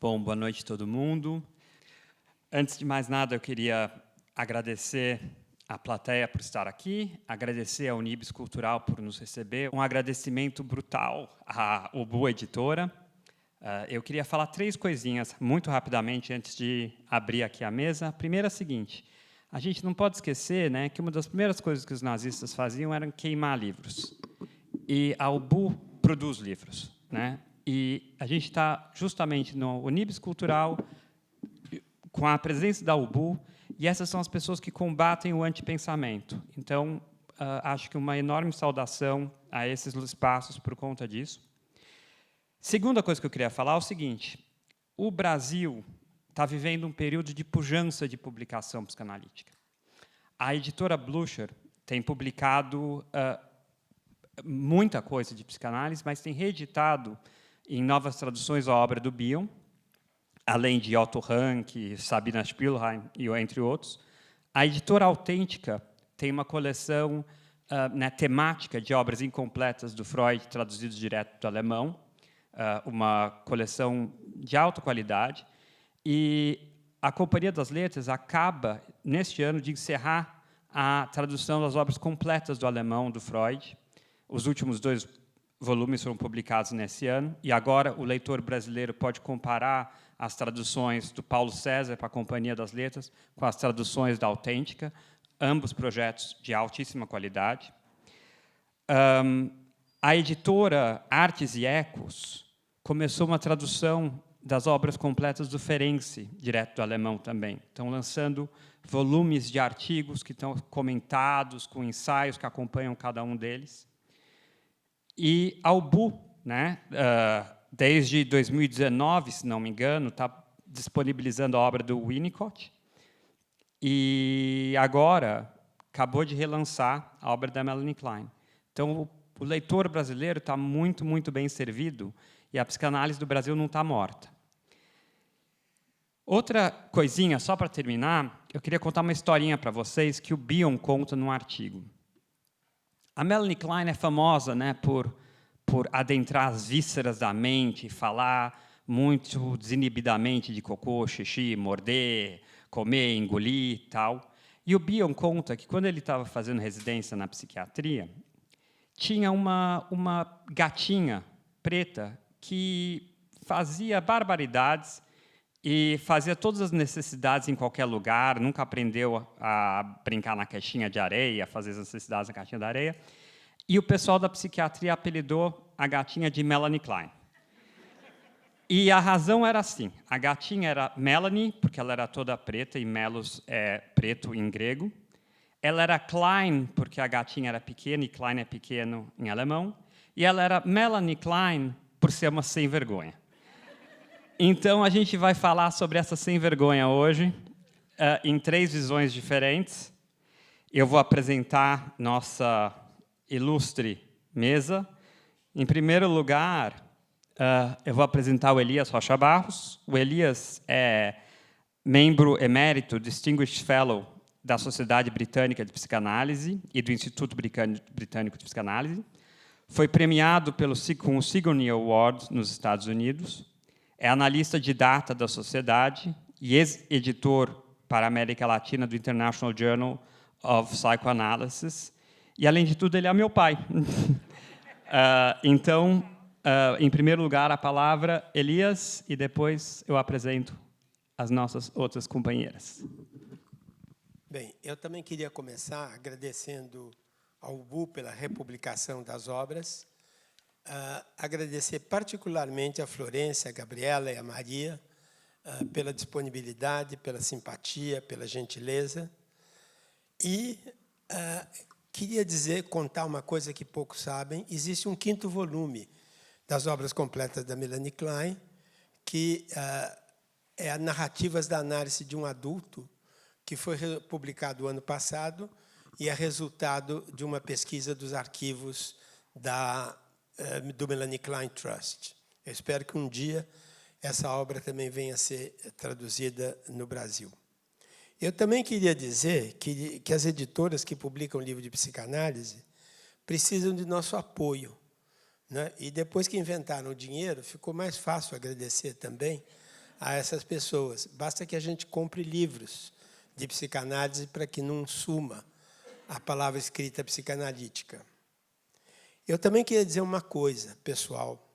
Bom, boa noite a todo mundo. Antes de mais nada, eu queria agradecer a plateia por estar aqui, agradecer à Unibis Cultural por nos receber, um agradecimento brutal à Ubu Editora. Eu queria falar 3 coisinhas muito rapidamente antes de abrir aqui a mesa. A primeira é a seguinte: a gente não pode esquecer, né, que uma das primeiras coisas que os nazistas faziam era queimar livros. E a Ubu produz livros, né? E a gente está justamente no Unibis Cultural, com a presença da Ubu, e essas são as pessoas que combatem o antipensamento. Então, acho que uma enorme saudação a esses espaços por conta disso. Segunda coisa que eu queria falar é o seguinte: o Brasil está vivendo um período de pujança de publicação psicanalítica. A editora Blucher tem publicado muita coisa de psicanálise, mas tem reeditado em novas traduções a obra do Bion, além de Otto Rank, Sabina Spielheim, e entre outros. A editora Autêntica tem uma coleção temática de obras incompletas do Freud, traduzidos direto do alemão, uma coleção de alta qualidade. E a Companhia das Letras acaba, neste ano, de encerrar a tradução das obras completas do alemão do Freud. Os últimos 2 volumes foram publicados nesse ano, e agora o leitor brasileiro pode comparar as traduções do Paulo César para a Companhia das Letras com as traduções da Autêntica, ambos projetos de altíssima qualidade. A editora Artes e Ecos começou uma tradução das obras completas do Ferenczi, direto do alemão também. Estão lançando volumes de artigos que estão comentados, com ensaios que acompanham cada um deles. E a Ubu, né, desde 2019, se não me engano, está disponibilizando a obra do Winnicott, e agora acabou de relançar a obra da Melanie Klein. Então, o leitor brasileiro está muito, muito bem servido, e a psicanálise do Brasil não está morta. Outra coisinha, só para terminar, eu queria contar uma historinha para vocês que o Bion conta num artigo. A Melanie Klein é famosa, né, por adentrar as vísceras da mente, falar muito desinibidamente de cocô, xixi, morder, comer, engolir e tal. E o Bion conta que, quando ele estava fazendo residência na psiquiatria, tinha uma gatinha preta que fazia barbaridades e fazia todas as necessidades em qualquer lugar, nunca aprendeu a brincar na caixinha de areia, a fazer as necessidades na caixinha de areia. E o pessoal da psiquiatria apelidou a gatinha de Melanie Klein. E a razão era assim: a gatinha era Melanie, porque ela era toda preta, e Melos é preto em grego. Ela era Klein, porque a gatinha era pequena, e Klein é pequeno em alemão. E ela era Melanie Klein, por ser uma sem-vergonha. Então, a gente vai falar sobre essa sem-vergonha hoje, em 3 visões diferentes. Eu vou apresentar nossa ilustre mesa. Em primeiro lugar, eu vou apresentar o Elias Rocha Barros. O Elias é membro emérito, Distinguished Fellow da Sociedade Britânica de Psicanálise e do Instituto Britânico de Psicanálise. Foi premiado com o Sigourney Award nos Estados Unidos. É analista de data da sociedade e ex-editor para a América Latina do International Journal of Psychoanalysis. E, além de tudo, ele é meu pai. Então, em primeiro lugar, a palavra Elias, e depois eu apresento as nossas outras companheiras. Bem, eu também queria começar agradecendo ao Ubu pela republicação das obras. Agradecer particularmente a Florência, a Gabriela e a Maria pela disponibilidade, pela simpatia, pela gentileza. E queria contar uma coisa que poucos sabem: existe um 5º volume das obras completas da Melanie Klein, que é a Narrativas da Análise de um Adulto, que foi publicado o ano passado e é resultado de uma pesquisa dos arquivos do Melanie Klein Trust. Eu espero que um dia essa obra também venha a ser traduzida no Brasil. Eu também queria dizer que as editoras que publicam livro de psicanálise precisam de nosso apoio, né? E depois que inventaram o dinheiro, ficou mais fácil agradecer também a essas pessoas. Basta que a gente compre livros de psicanálise para que não suma a palavra escrita psicanalítica. Eu também queria dizer uma coisa, pessoal.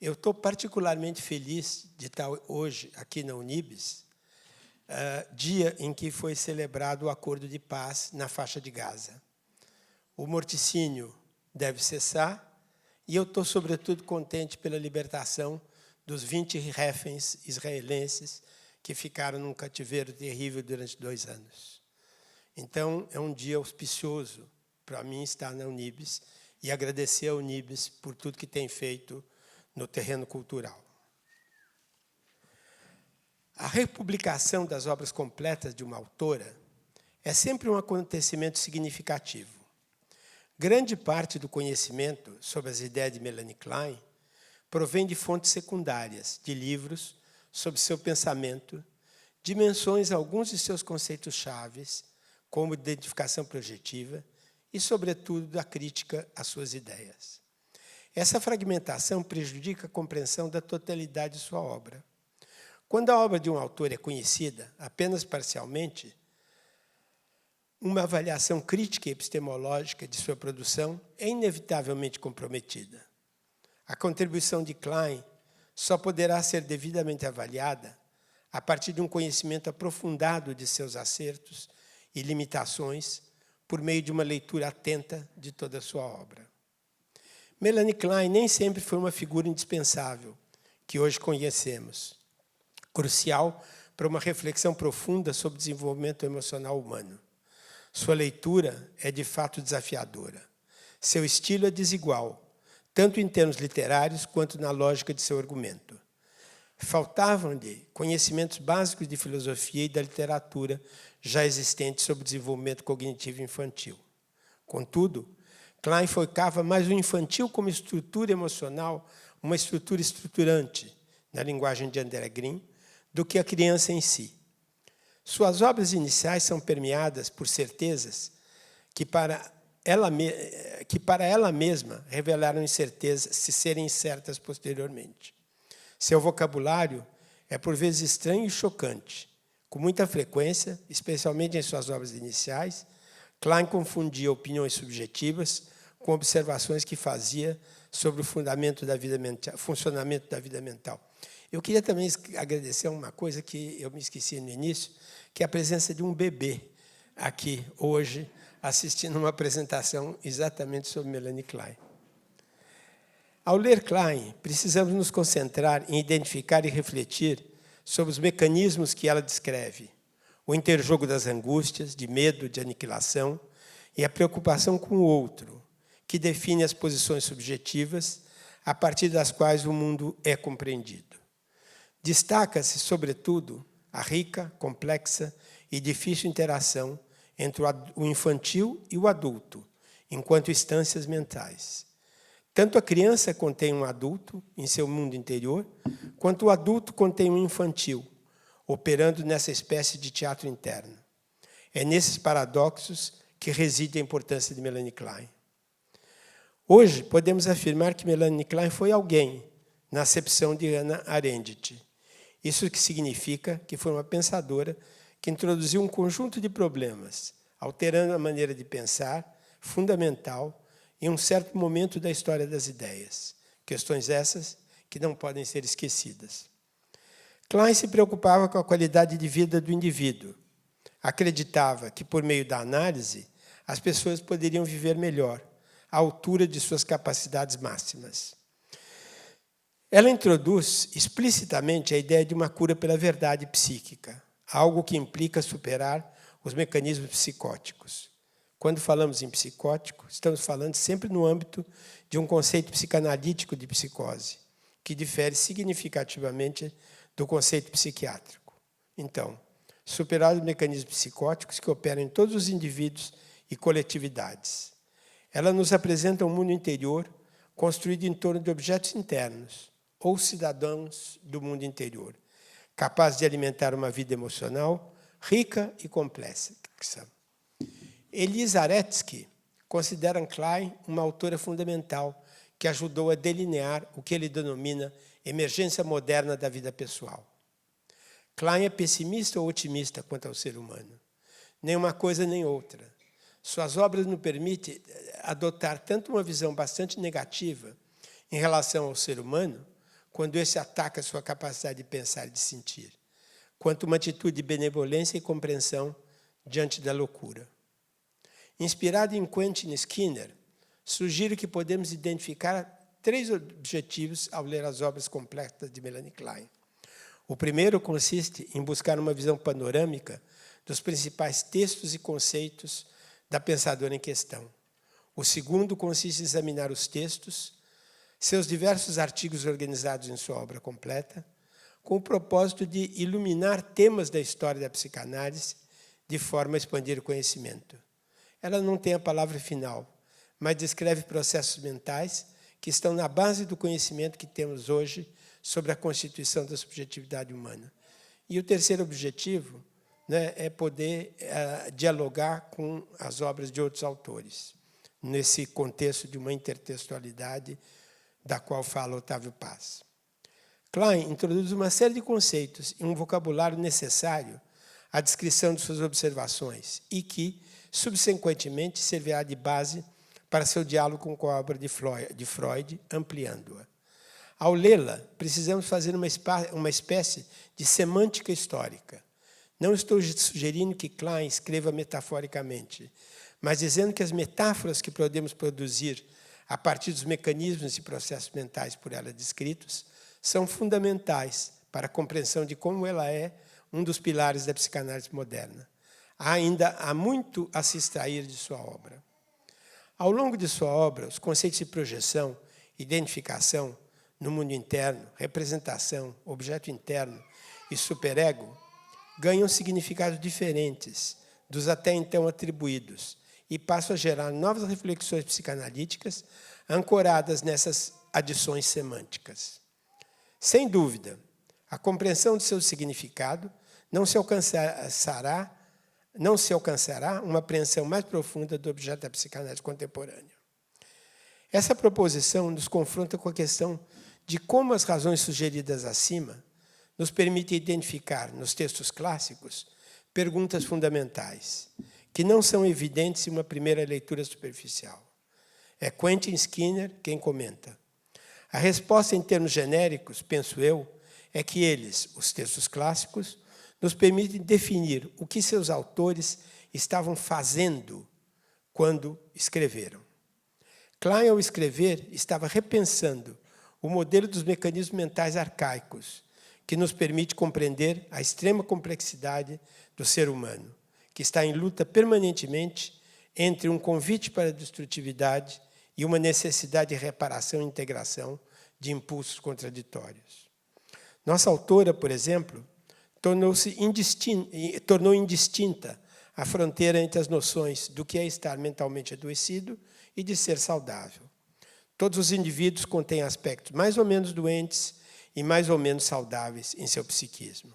Eu estou particularmente feliz de estar hoje aqui na Unibis, dia em que foi celebrado o acordo de paz na faixa de Gaza. O morticínio deve cessar e eu estou, sobretudo, contente pela libertação dos 20 reféns israelenses que ficaram num cativeiro terrível durante 2 anos. Então, é um dia auspicioso para mim estar na Unibis e agradecer a Unibis por tudo que tem feito no terreno cultural. A republicação das obras completas de uma autora é sempre um acontecimento significativo. Grande parte do conhecimento sobre as ideias de Melanie Klein provém de fontes secundárias, de livros sobre seu pensamento, dimensões a alguns de seus conceitos chaves, como identificação projetiva e, sobretudo, da crítica às suas ideias. Essa fragmentação prejudica a compreensão da totalidade de sua obra. Quando a obra de um autor é conhecida apenas parcialmente, uma avaliação crítica e epistemológica de sua produção é inevitavelmente comprometida. A contribuição de Klein só poderá ser devidamente avaliada a partir de um conhecimento aprofundado de seus acertos e limitações por meio de uma leitura atenta de toda a sua obra. Melanie Klein nem sempre foi uma figura indispensável, que hoje conhecemos, crucial para uma reflexão profunda sobre o desenvolvimento emocional humano. Sua leitura é, de fato, desafiadora. Seu estilo é desigual, tanto em termos literários quanto na lógica de seu argumento. Faltavam-lhe conhecimentos básicos de filosofia e da literatura já existentes sobre o desenvolvimento cognitivo infantil. Contudo, Klein focava mais o infantil como estrutura emocional, uma estrutura estruturante, na linguagem de André Green, do que a criança em si. Suas obras iniciais são permeadas por certezas que para ela mesma revelaram incertezas se serem certas posteriormente. Seu vocabulário é por vezes estranho e chocante. Com muita frequência, especialmente em suas obras iniciais, Klein confundia opiniões subjetivas com observações que fazia sobre o funcionamento da vida mental. Eu queria também agradecer uma coisa que eu me esqueci no início, que é a presença de um bebê aqui hoje, assistindo uma apresentação exatamente sobre Melanie Klein. Ao ler Klein, precisamos nos concentrar em identificar e refletir sobre os mecanismos que ela descreve, o interjogo das angústias, de medo, de aniquilação e a preocupação com o outro, que define as posições subjetivas a partir das quais o mundo é compreendido. Destaca-se, sobretudo, a rica, complexa e difícil interação entre o infantil e o adulto, enquanto instâncias mentais. Tanto a criança contém um adulto em seu mundo interior, quanto o adulto contém um infantil, operando nessa espécie de teatro interno. É nesses paradoxos que reside a importância de Melanie Klein. Hoje, podemos afirmar que Melanie Klein foi alguém, na acepção de Hannah Arendt. Isso que significa que foi uma pensadora que introduziu um conjunto de problemas, alterando a maneira de pensar, fundamental, em um certo momento da história das ideias. Questões essas que não podem ser esquecidas. Klein se preocupava com a qualidade de vida do indivíduo. Acreditava que, por meio da análise, as pessoas poderiam viver melhor, à altura de suas capacidades máximas. Ela introduz explicitamente a ideia de uma cura pela verdade psíquica, algo que implica superar os mecanismos psicóticos. Quando falamos em psicótico, estamos falando sempre no âmbito de um conceito psicanalítico de psicose, que difere significativamente do conceito psiquiátrico. Então, superar os mecanismos psicóticos que operam em todos os indivíduos e coletividades. Ela nos apresenta um mundo interior construído em torno de objetos internos, ou cidadãos do mundo interior, capazes de alimentar uma vida emocional rica e complexa. Elisa Aretsky considera Klein uma autora fundamental que ajudou a delinear o que ele denomina emergência moderna da vida pessoal. Klein é pessimista ou otimista quanto ao ser humano? Nem uma coisa nem outra. Suas obras nos permitem adotar tanto uma visão bastante negativa em relação ao ser humano, quando esse ataca sua capacidade de pensar e de sentir, quanto uma atitude de benevolência e compreensão diante da loucura. Inspirado em Quentin Skinner, sugiro que podemos identificar 3 objetivos ao ler as obras completas de Melanie Klein. O primeiro consiste em buscar uma visão panorâmica dos principais textos e conceitos da pensadora em questão. O segundo consiste em examinar os textos, seus diversos artigos organizados em sua obra completa, com o propósito de iluminar temas da história da psicanálise de forma a expandir o conhecimento. Ela não tem a palavra final, mas descreve processos mentais que estão na base do conhecimento que temos hoje sobre a constituição da subjetividade humana. E o terceiro objetivo, né, é poder dialogar com as obras de outros autores, nesse contexto de uma intertextualidade da qual fala Otávio Paz. Klein introduz uma série de conceitos e um vocabulário necessário à descrição de suas observações e que, subsequentemente, servirá de base para seu diálogo com a obra de Freud, ampliando-a. Ao lê-la, precisamos fazer uma espécie de semântica histórica. Não estou sugerindo que Klein escreva metaforicamente, mas dizendo que as metáforas que podemos produzir a partir dos mecanismos e processos mentais por ela descritos são fundamentais para a compreensão de como ela é um dos pilares da psicanálise moderna. Ainda há muito a se extrair de sua obra. Ao longo de sua obra, os conceitos de projeção, identificação no mundo interno, representação, objeto interno e superego ganham significados diferentes dos até então atribuídos e passam a gerar novas reflexões psicanalíticas ancoradas nessas adições semânticas. Sem dúvida, a compreensão de seu significado não se alcançará uma apreensão mais profunda do objeto da psicanálise contemporânea. Essa proposição nos confronta com a questão de como as razões sugeridas acima nos permitem identificar, nos textos clássicos, perguntas fundamentais, que não são evidentes em uma primeira leitura superficial. É Quentin Skinner quem comenta. A resposta em termos genéricos, penso eu, é que eles, os textos clássicos, nos permitem definir o que seus autores estavam fazendo quando escreveram. Klein, ao escrever, estava repensando o modelo dos mecanismos mentais arcaicos, que nos permite compreender a extrema complexidade do ser humano, que está em luta permanentemente entre um convite para a destrutividade e uma necessidade de reparação e integração de impulsos contraditórios. Nossa autora, por exemplo, tornou indistinta a fronteira entre as noções do que é estar mentalmente adoecido e de ser saudável. Todos os indivíduos contêm aspectos mais ou menos doentes e mais ou menos saudáveis em seu psiquismo.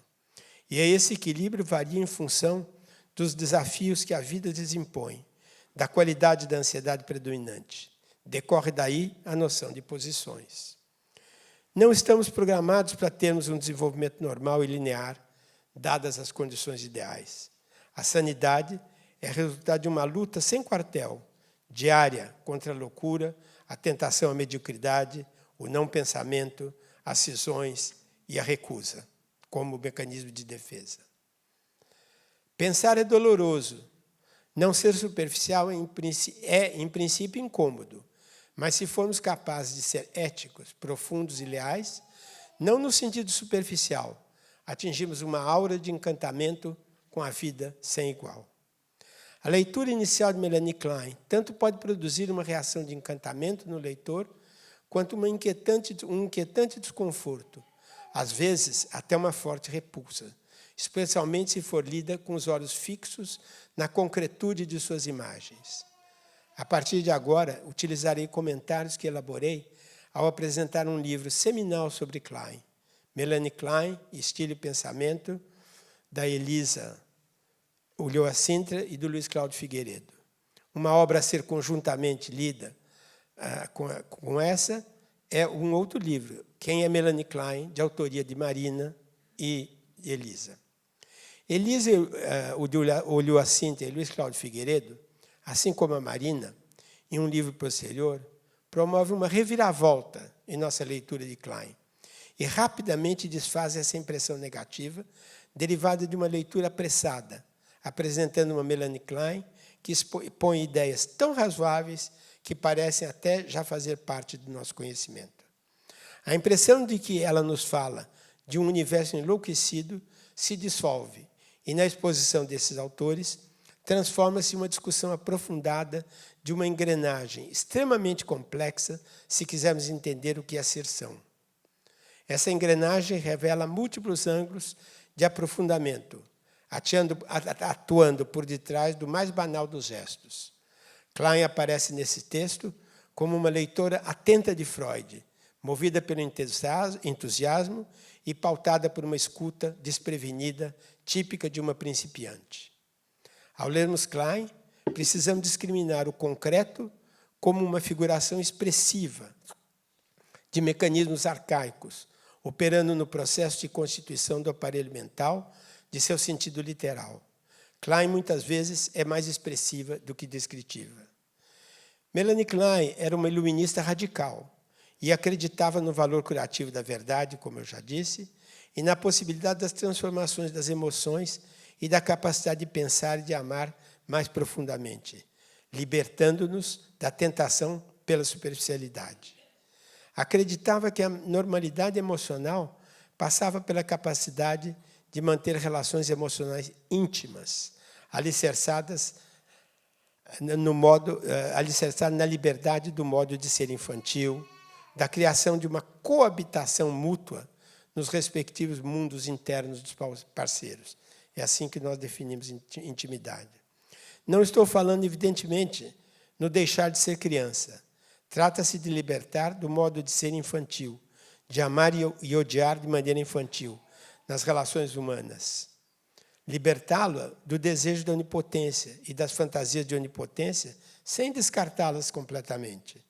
E esse equilíbrio varia em função dos desafios que a vida lhes impõe, da qualidade da ansiedade predominante. Decorre daí a noção de posições. Não estamos programados para termos um desenvolvimento normal e linear, dadas as condições ideais. A sanidade é resultado de uma luta sem quartel, diária contra a loucura, a tentação à mediocridade, o não pensamento, as cisões e a recusa, como mecanismo de defesa. Pensar é doloroso. Não ser superficial é, em princípio, incômodo. Mas se formos capazes de ser éticos, profundos e leais, não no sentido superficial, atingimos uma aura de encantamento com a vida sem igual. A leitura inicial de Melanie Klein tanto pode produzir uma reação de encantamento no leitor, quanto um inquietante desconforto, às vezes até uma forte repulsa, especialmente se for lida com os olhos fixos na concretude de suas imagens. A partir de agora, utilizarei comentários que elaborei ao apresentar um livro seminal sobre Klein, Melanie Klein, Estilo e Pensamento, da Elisa Ulloa Sintra e do Luiz Cláudio Figueiredo. Uma obra a ser conjuntamente lida com essa é um outro livro, Quem é Melanie Klein, de autoria de Marina e Elisa. Elisa Olhoacinta e Luiz Cláudio Figueiredo, assim como a Marina, em um livro posterior, promove uma reviravolta em nossa leitura de Klein e rapidamente desfaz essa impressão negativa derivada de uma leitura apressada, apresentando uma Melanie Klein que expõe ideias tão razoáveis que parecem até já fazer parte do nosso conhecimento. A impressão de que ela nos fala de um universo enlouquecido se dissolve e, na exposição desses autores, transforma-se em uma discussão aprofundada de uma engrenagem extremamente complexa se quisermos entender o que é asserção. Essa engrenagem revela múltiplos ângulos de aprofundamento, atuando por detrás do mais banal dos gestos. Klein aparece nesse texto como uma leitora atenta de Freud, movida pelo entusiasmo e pautada por uma escuta desprevenida, típica de uma principiante. Ao lermos Klein, precisamos discriminar o concreto como uma figuração expressiva de mecanismos arcaicos, operando no processo de constituição do aparelho mental de seu sentido literal. Klein, muitas vezes, é mais expressiva do que descritiva. Melanie Klein era uma iluminista radical e acreditava no valor curativo da verdade, como eu já disse, e na possibilidade das transformações das emoções e da capacidade de pensar e de amar mais profundamente, libertando-nos da tentação pela superficialidade. Acreditava que a normalidade emocional passava pela capacidade de manter relações emocionais íntimas, alicerçadas na liberdade do modo de ser infantil, da criação de uma coabitação mútua nos respectivos mundos internos dos parceiros. É assim que nós definimos intimidade. Não estou falando, evidentemente, no deixar de ser criança. Trata-se de libertar do modo de ser infantil, de amar e odiar de maneira infantil, nas relações humanas. Libertá-la do desejo da onipotência e das fantasias de onipotência, sem descartá-las completamente.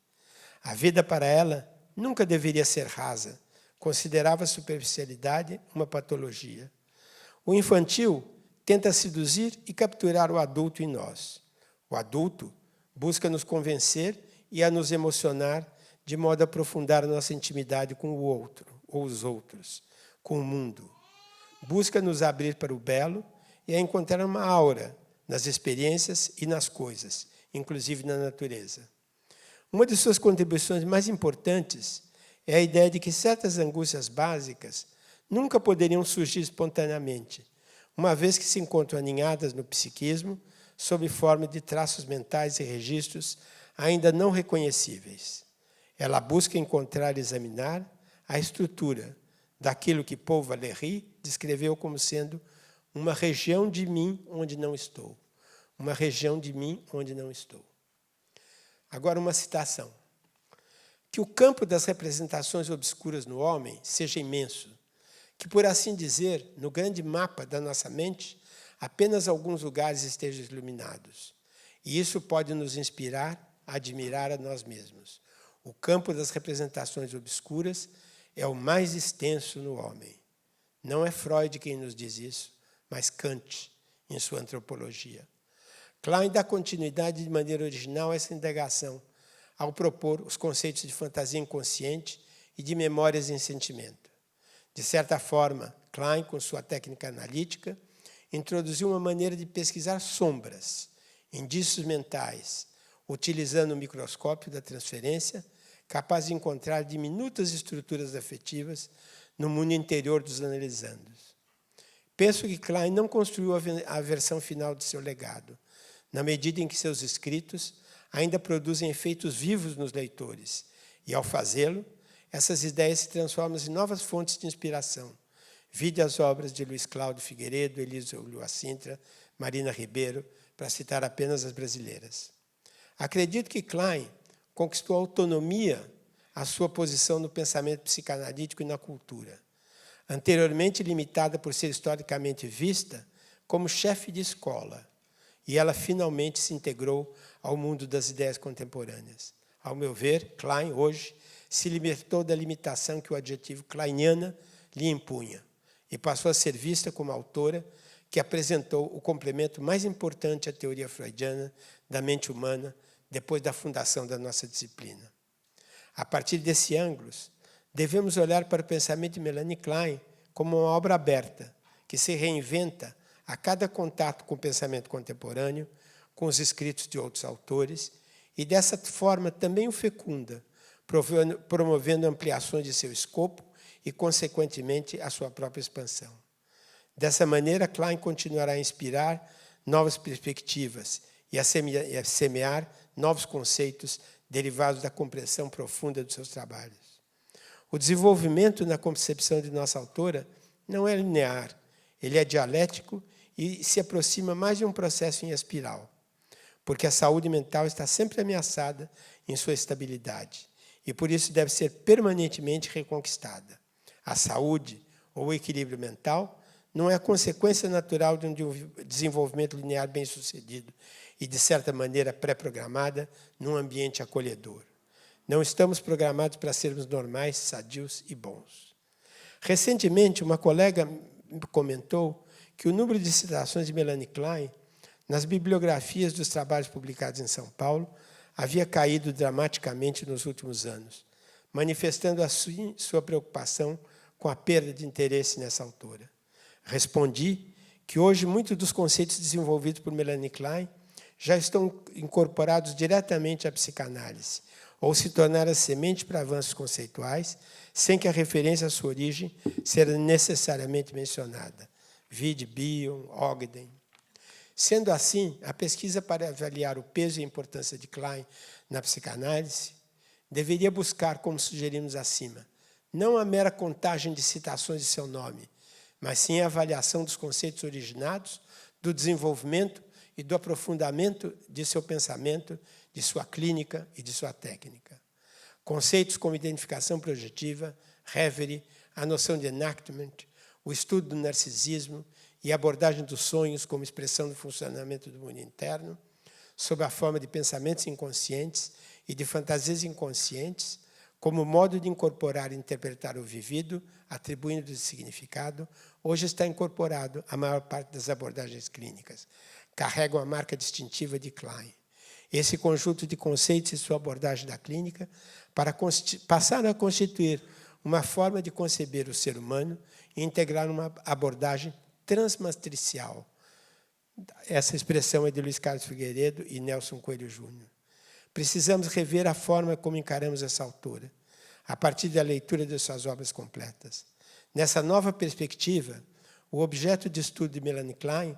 A vida para ela nunca deveria ser rasa. Considerava a superficialidade uma patologia. O infantil tenta seduzir e capturar o adulto em nós. O adulto busca nos convencer e a nos emocionar de modo a aprofundar a nossa intimidade com o outro, ou os outros, com o mundo. Busca nos abrir para o belo e a encontrar uma aura nas experiências e nas coisas, inclusive na natureza. Uma de suas contribuições mais importantes é a ideia de que certas angústias básicas nunca poderiam surgir espontaneamente, uma vez que se encontram aninhadas no psiquismo sob forma de traços mentais e registros ainda não reconhecíveis. Ela busca encontrar e examinar a estrutura daquilo que Paul Valéry descreveu como sendo uma região de mim onde não estou. Uma região de mim onde não estou. Agora, uma citação. Que o campo das representações obscuras no homem seja imenso, que, por assim dizer, no grande mapa da nossa mente, apenas alguns lugares estejam iluminados. E isso pode nos inspirar a admirar a nós mesmos. O campo das representações obscuras é o mais extenso no homem. Não é Freud quem nos diz isso, mas Kant, em sua antropologia. Klein dá continuidade de maneira original a essa indagação, ao propor os conceitos de fantasia inconsciente e de memórias em sentimento. De certa forma, Klein, com sua técnica analítica, introduziu uma maneira de pesquisar sombras, indícios mentais, utilizando o microscópio da transferência, capaz de encontrar diminutas estruturas afetivas no mundo interior dos analisandos. Penso que Klein não construiu a versão final de seu legado, na medida em que seus escritos ainda produzem efeitos vivos nos leitores, e, ao fazê-lo, essas ideias se transformam em novas fontes de inspiração. Vide as obras de Luiz Cláudio Figueiredo, Elisa Olhoacinta, Marina Ribeiro, para citar apenas as brasileiras. Acredito que Klein conquistou autonomia à sua posição no pensamento psicanalítico e na cultura, anteriormente limitada por ser historicamente vista como chefe de escola, e ela finalmente se integrou ao mundo das ideias contemporâneas. Ao meu ver, Klein, hoje, se libertou da limitação que o adjetivo kleiniana lhe impunha e passou a ser vista como a autora que apresentou o complemento mais importante à teoria freudiana da mente humana depois da fundação da nossa disciplina. A partir desse ângulo, devemos olhar para o pensamento de Melanie Klein como uma obra aberta, que se reinventa a cada contato com o pensamento contemporâneo, com os escritos de outros autores, e dessa forma também o fecunda, promovendo ampliações de seu escopo e, consequentemente, a sua própria expansão. Dessa maneira, Klein continuará a inspirar novas perspectivas e a semear novos conceitos derivados da compreensão profunda dos seus trabalhos. O desenvolvimento na concepção de nossa autora não é linear, ele é dialético e se aproxima mais de um processo em espiral, porque a saúde mental está sempre ameaçada em sua estabilidade e, por isso, deve ser permanentemente reconquistada. A saúde ou o equilíbrio mental não é a consequência natural de um desenvolvimento linear bem-sucedido e, de certa maneira, pré-programada num ambiente acolhedor. Não estamos programados para sermos normais, sadios e bons. Recentemente, uma colega comentou que o número de citações de Melanie Klein nas bibliografias dos trabalhos publicados em São Paulo havia caído dramaticamente nos últimos anos, manifestando assim sua preocupação com a perda de interesse nessa autora. Respondi que hoje muitos dos conceitos desenvolvidos por Melanie Klein já estão incorporados diretamente à psicanálise, ou se tornaram a semente para avanços conceituais, sem que a referência à sua origem seja necessariamente mencionada. Vide Bion, Ogden. Sendo assim, a pesquisa para avaliar o peso e a importância de Klein na psicanálise deveria buscar, como sugerimos acima, não a mera contagem de citações de seu nome, mas sim a avaliação dos conceitos originados, do desenvolvimento e do aprofundamento de seu pensamento, de sua clínica e de sua técnica. Conceitos como identificação projetiva, reverie, a noção de enactment, o estudo do narcisismo e a abordagem dos sonhos como expressão do funcionamento do mundo interno, sob a forma de pensamentos inconscientes e de fantasias inconscientes, como modo de incorporar e interpretar o vivido, atribuindo-lhe significado, hoje está incorporado à maior parte das abordagens clínicas. Carregam a marca distintiva de Klein. Esse conjunto de conceitos e sua abordagem da clínica passaram a constituir uma forma de conceber o ser humano e integrar uma abordagem transmatricial. Essa expressão é de Luiz Carlos Figueiredo e Nelson Coelho Júnior. Precisamos rever a forma como encaramos essa autora, a partir da leitura de suas obras completas. Nessa nova perspectiva, o objeto de estudo de Melanie Klein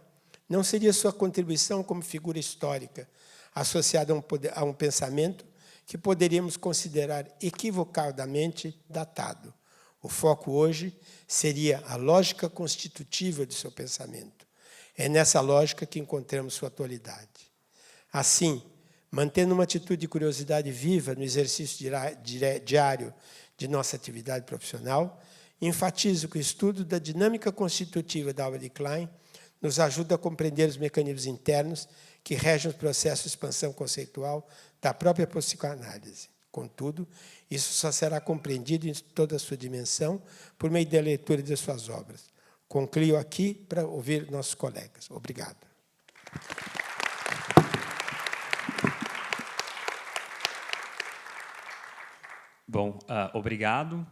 não seria sua contribuição como figura histórica, associada a um pensamento que poderíamos considerar equivocadamente datado. O foco hoje seria a lógica constitutiva de seu pensamento. É nessa lógica que encontramos sua atualidade. Assim, mantendo uma atitude de curiosidade viva no exercício diário de nossa atividade profissional, enfatizo que o estudo da dinâmica constitutiva da obra de Klein nos ajuda a compreender os mecanismos internos que regem o processo de expansão conceitual da própria psicoanálise. Contudo, isso só será compreendido em toda a sua dimensão por meio da leitura de suas obras. Concluo aqui para ouvir nossos colegas. Obrigado. Bom, obrigado.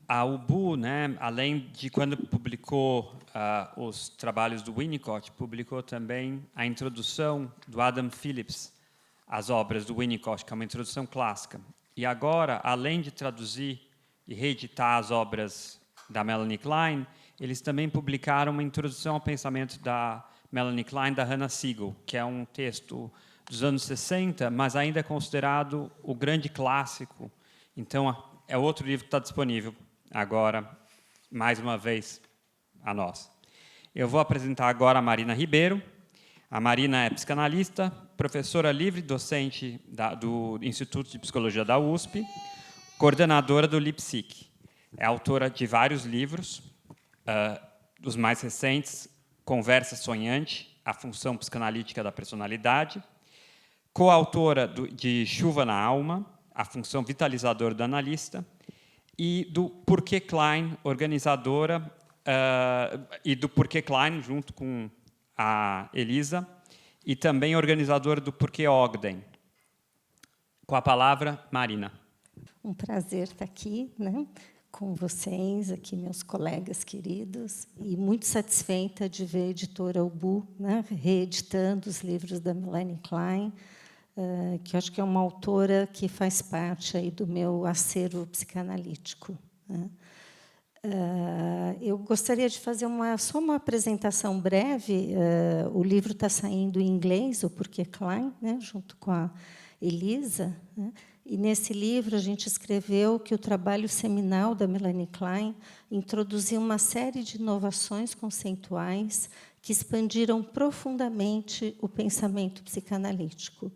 A UBU, além de quando publicou os trabalhos do Winnicott, publicou também a introdução do Adam Phillips às obras do Winnicott, que é uma introdução clássica. E agora, além de traduzir e reeditar as obras da Melanie Klein, eles também publicaram uma introdução ao pensamento da Melanie Klein, da Hannah Siegel, que é um texto dos anos 60, mas ainda é considerado o grande clássico. Então, é outro livro que está disponível agora, mais uma vez, a nós. Eu vou apresentar agora a Marina Ribeiro. A Marina é psicanalista, professora livre docente do Instituto de Psicologia da USP, coordenadora do LIPSIC. É autora de vários livros, dos mais recentes, Conversa Sonhante, A Função Psicanalítica da Personalidade, coautora de Chuva na Alma, A Função Vitalizadora do Analista, e do Porquê Klein, organizadora e do Porquê Klein, junto com a Elisa, e também organizadora do Porquê Ogden. Com a palavra, Marina. Um prazer estar aqui, né, com vocês, aqui meus colegas queridos, e muito satisfeita de ver a editora Ubu, né, reeditando os livros da Melanie Klein, que eu acho que é uma autora que faz parte aí do meu acervo psicanalítico, né. Eu gostaria de fazer só uma apresentação breve. O livro está saindo em inglês, o Porquê Klein, né, junto com a Elisa, né? E, nesse livro, a gente escreveu que o trabalho seminal da Melanie Klein introduziu uma série de inovações conceituais que expandiram profundamente o pensamento psicanalítico,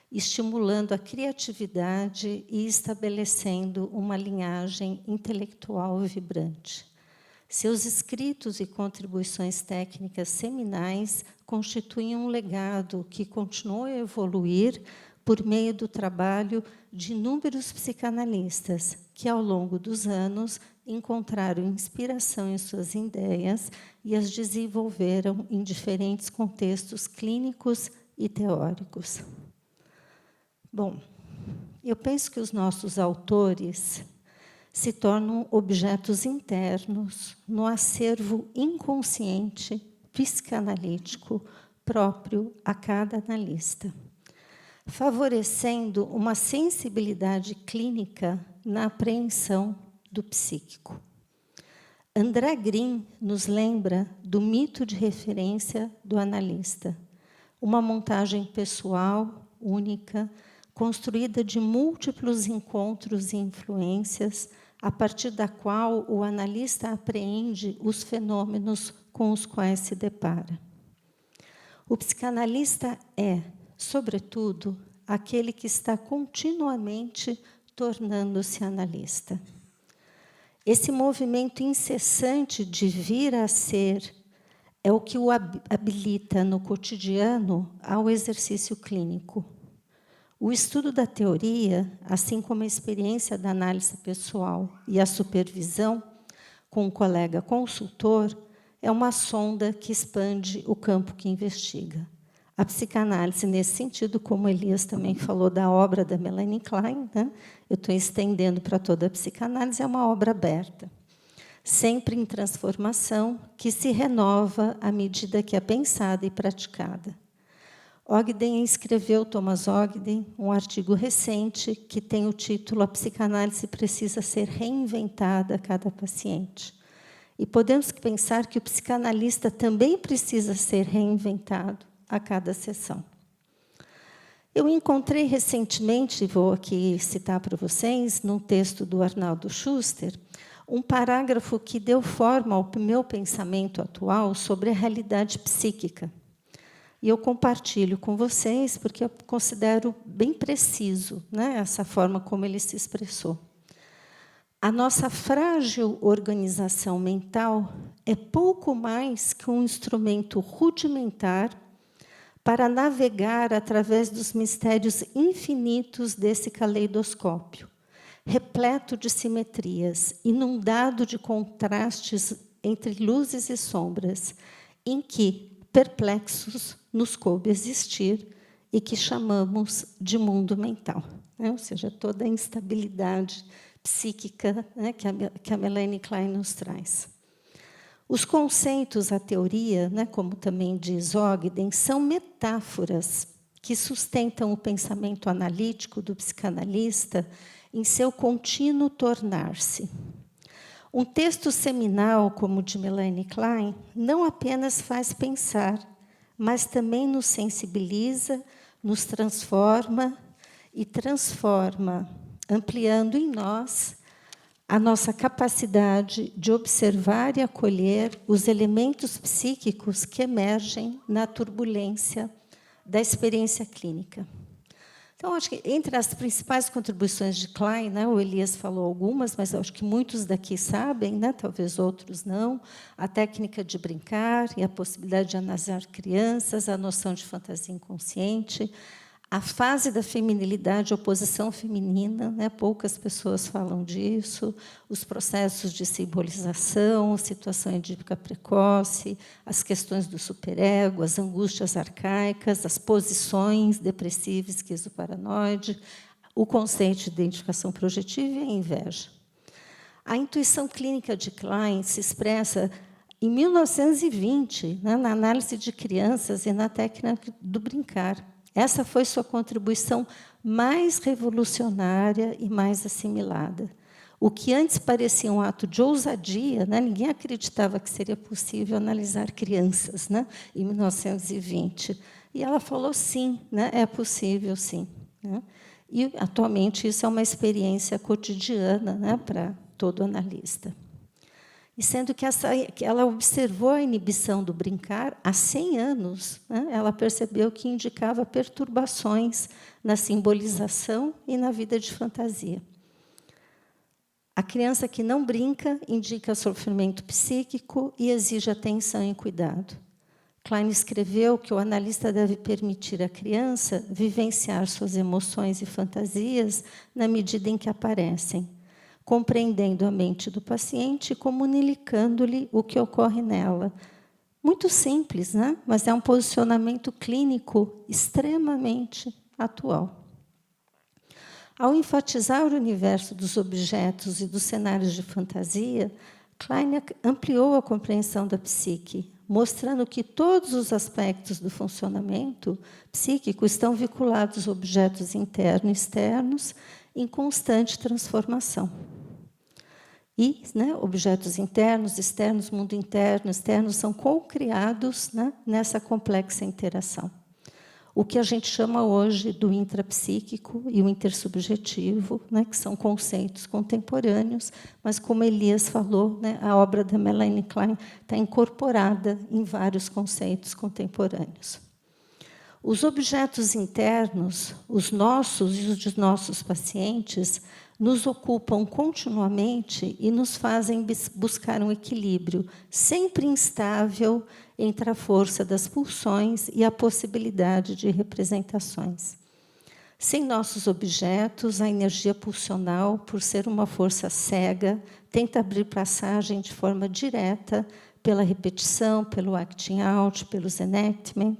estimulando a criatividade e estabelecendo uma linhagem intelectual vibrante. Seus escritos e contribuições técnicas seminais constituem um legado que continuou a evoluir por meio do trabalho de inúmeros psicanalistas que, ao longo dos anos, encontraram inspiração em suas ideias e as desenvolveram em diferentes contextos clínicos e teóricos. Bom, eu penso que os nossos autores se tornam objetos internos no acervo inconsciente psicanalítico próprio a cada analista, favorecendo uma sensibilidade clínica na apreensão do psíquico. André Green nos lembra do mito de referência do analista, uma montagem pessoal, única, construída de múltiplos encontros e influências, a partir da qual o analista apreende os fenômenos com os quais se depara. O psicanalista é, sobretudo, aquele que está continuamente tornando-se analista. Esse movimento incessante de vir a ser é o que o habilita no cotidiano ao exercício clínico. O estudo da teoria, assim como a experiência da análise pessoal e a supervisão com um colega consultor, é uma sonda que expande o campo que investiga. A psicanálise, nesse sentido, como Elias também falou da obra da Melanie Klein, né, eu estou estendendo para toda a psicanálise, é uma obra aberta, sempre em transformação, que se renova à medida que é pensada e praticada. Thomas Ogden, um artigo recente que tem o título A Psicanálise Precisa Ser Reinventada a Cada Paciente. E podemos pensar que o psicanalista também precisa ser reinventado a cada sessão. Eu encontrei recentemente, vou aqui citar para vocês, num texto do Arnaldo Schuster, um parágrafo que deu forma ao meu pensamento atual sobre a realidade psíquica. E eu compartilho com vocês, porque eu considero bem preciso, né, essa forma como ele se expressou. A nossa frágil organização mental é pouco mais que um instrumento rudimentar para navegar através dos mistérios infinitos desse caleidoscópio, repleto de simetrias, inundado de contrastes entre luzes e sombras, em que, perplexos, nos coube existir e que chamamos de mundo mental, né? Ou seja, toda a instabilidade psíquica, né, que a Melanie Klein nos traz. Os conceitos, a teoria, né, como também diz Ogden, são metáforas que sustentam o pensamento analítico do psicanalista em seu contínuo tornar-se. Um texto seminal, como o de Melanie Klein, não apenas faz pensar, mas também nos sensibiliza, nos transforma e transforma, ampliando em nós a nossa capacidade de observar e acolher os elementos psíquicos que emergem na turbulência da experiência clínica. Então, acho que entre as principais contribuições de Klein, né, o Elias falou algumas, mas acho que muitos daqui sabem, né, talvez outros não, a técnica de brincar e a possibilidade de analisar crianças, a noção de fantasia inconsciente, A fase da feminilidade, oposição feminina, né? Poucas pessoas falam disso, os processos de simbolização, situação edípica precoce, as questões do superego, as angústias arcaicas, as posições depressiva, esquizoparanoide, o conceito de identificação projetiva e a inveja. A intuição clínica de Klein se expressa em 1920, né, na análise de crianças e na técnica do brincar. Essa foi sua contribuição mais revolucionária e mais assimilada. O que antes parecia um ato de ousadia, né, ninguém acreditava que seria possível analisar crianças, né, em 1920. E ela falou, sim, né, é possível, sim. Né? E, atualmente, isso é uma experiência cotidiana, né, para todo analista. E sendo que ela observou a inibição do brincar há 100 anos, né, ela percebeu que indicava perturbações na simbolização e na vida de fantasia. A criança que não brinca indica sofrimento psíquico e exige atenção e cuidado. Klein escreveu que o analista deve permitir à criança vivenciar suas emoções e fantasias na medida em que aparecem, compreendendo a mente do paciente e comunicando-lhe o que ocorre nela. Muito simples, né? Mas é um posicionamento clínico extremamente atual. Ao enfatizar o universo dos objetos e dos cenários de fantasia, Klein ampliou a compreensão da psique, mostrando que todos os aspectos do funcionamento psíquico estão vinculados a objetos internos e externos em constante transformação. E, né, objetos internos, externos, mundo interno, externos, são co-criados, né, nessa complexa interação. O que a gente chama hoje do intrapsíquico e o intersubjetivo, né, que são conceitos contemporâneos, mas, como Elias falou, né, a obra da Melanie Klein está incorporada em vários conceitos contemporâneos. Os objetos internos, os nossos e os dos nossos pacientes, nos ocupam continuamente e nos fazem buscar um equilíbrio sempre instável entre a força das pulsões e a possibilidade de representações. Sem nossos objetos, a energia pulsional, por ser uma força cega, tenta abrir passagem de forma direta pela repetição, pelo acting out, pelos enactment.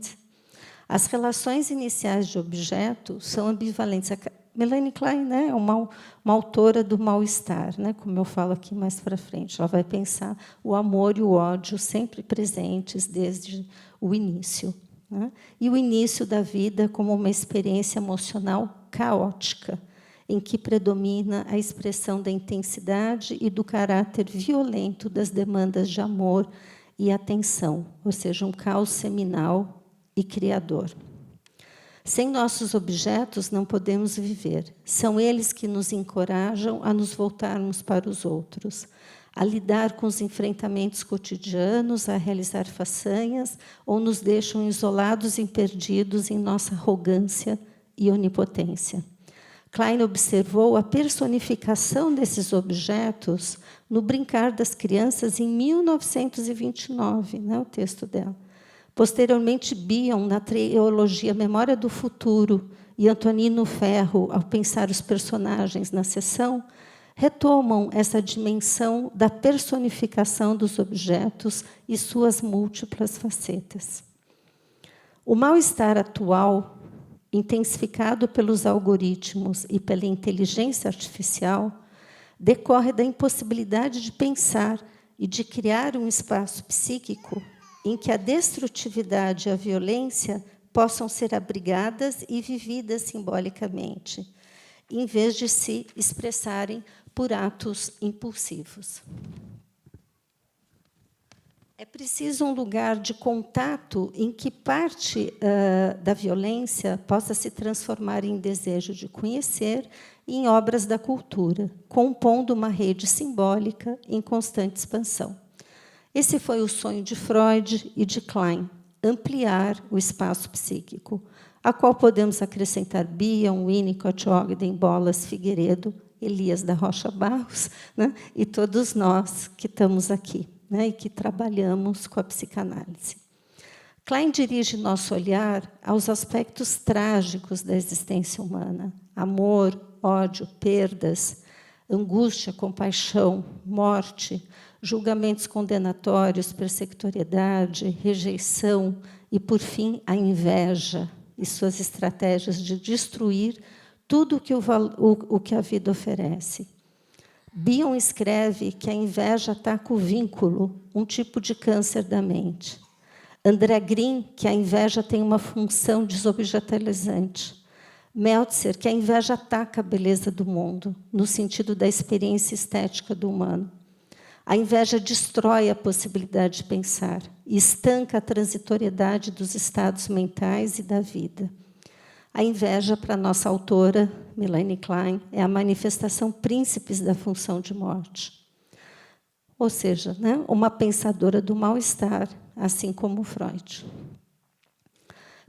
As relações iniciais de objeto são ambivalentes. Melanie Klein, né, é uma autora do mal-estar, né, como eu falo aqui mais para frente. Ela vai pensar o amor e o ódio sempre presentes desde o início. Né, e o início da vida como uma experiência emocional caótica, em que predomina a expressão da intensidade e do caráter violento das demandas de amor e atenção, ou seja, um caos seminal e criador. Sem nossos objetos, não podemos viver. São eles que nos encorajam a nos voltarmos para os outros, a lidar com os enfrentamentos cotidianos, a realizar façanhas, ou nos deixam isolados e perdidos em nossa arrogância e onipotência. Klein observou a personificação desses objetos no Brincar das Crianças, em 1929, né, o texto dela. Posteriormente, Bion, na trilogia Memória do Futuro, e Antonino Ferro, ao pensar os personagens na sessão, retomam essa dimensão da personificação dos objetos e suas múltiplas facetas. O mal-estar atual, intensificado pelos algoritmos e pela inteligência artificial, decorre da impossibilidade de pensar e de criar um espaço psíquico em que a destrutividade e a violência possam ser abrigadas e vividas simbolicamente, em vez de se expressarem por atos impulsivos. É preciso um lugar de contato em que parte da violência possa se transformar em desejo de conhecer e em obras da cultura, compondo uma rede simbólica em constante expansão. Esse foi o sonho de Freud e de Klein, ampliar o espaço psíquico, a qual podemos acrescentar Bion, Winnicott, Ogden, Bolas, Figueiredo, Elias da Rocha Barros, né, e todos nós que estamos aqui, né, e que trabalhamos com a psicanálise. Klein dirige nosso olhar aos aspectos trágicos da existência humana: amor, ódio, perdas, angústia, compaixão, morte, julgamentos condenatórios, persecutoriedade, rejeição e, por fim, a inveja e suas estratégias de destruir tudo o que a vida oferece. Bion escreve que a inveja ataca o vínculo, um tipo de câncer da mente. André Green, que a inveja tem uma função desobjetalizante. Meltzer, que a inveja ataca a beleza do mundo, no sentido da experiência estética do humano. A inveja destrói a possibilidade de pensar e estanca a transitoriedade dos estados mentais e da vida. A inveja, para a nossa autora, Melanie Klein, é a manifestação príncipes da função de morte. Ou seja, né, uma pensadora do mal-estar, assim como Freud.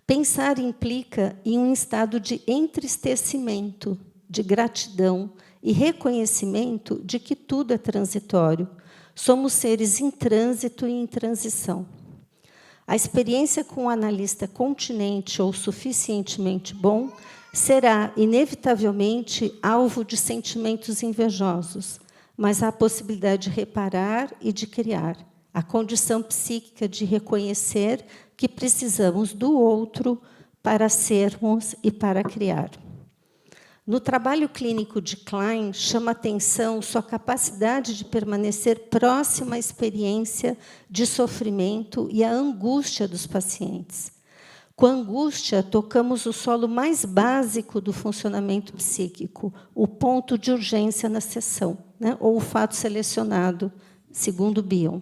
Pensar implica em um estado de entristecimento, de gratidão e reconhecimento de que tudo é transitório. Somos seres em trânsito e em transição. A experiência com um analista continente ou suficientemente bom será, inevitavelmente, alvo de sentimentos invejosos, mas há a possibilidade de reparar e de criar, a condição psíquica de reconhecer que precisamos do outro para sermos e para criar. No trabalho clínico de Klein, chama atenção sua capacidade de permanecer próxima à experiência de sofrimento e à angústia dos pacientes. Com a angústia, tocamos o solo mais básico do funcionamento psíquico, o ponto de urgência na sessão, né, ou o fato selecionado, segundo Bion.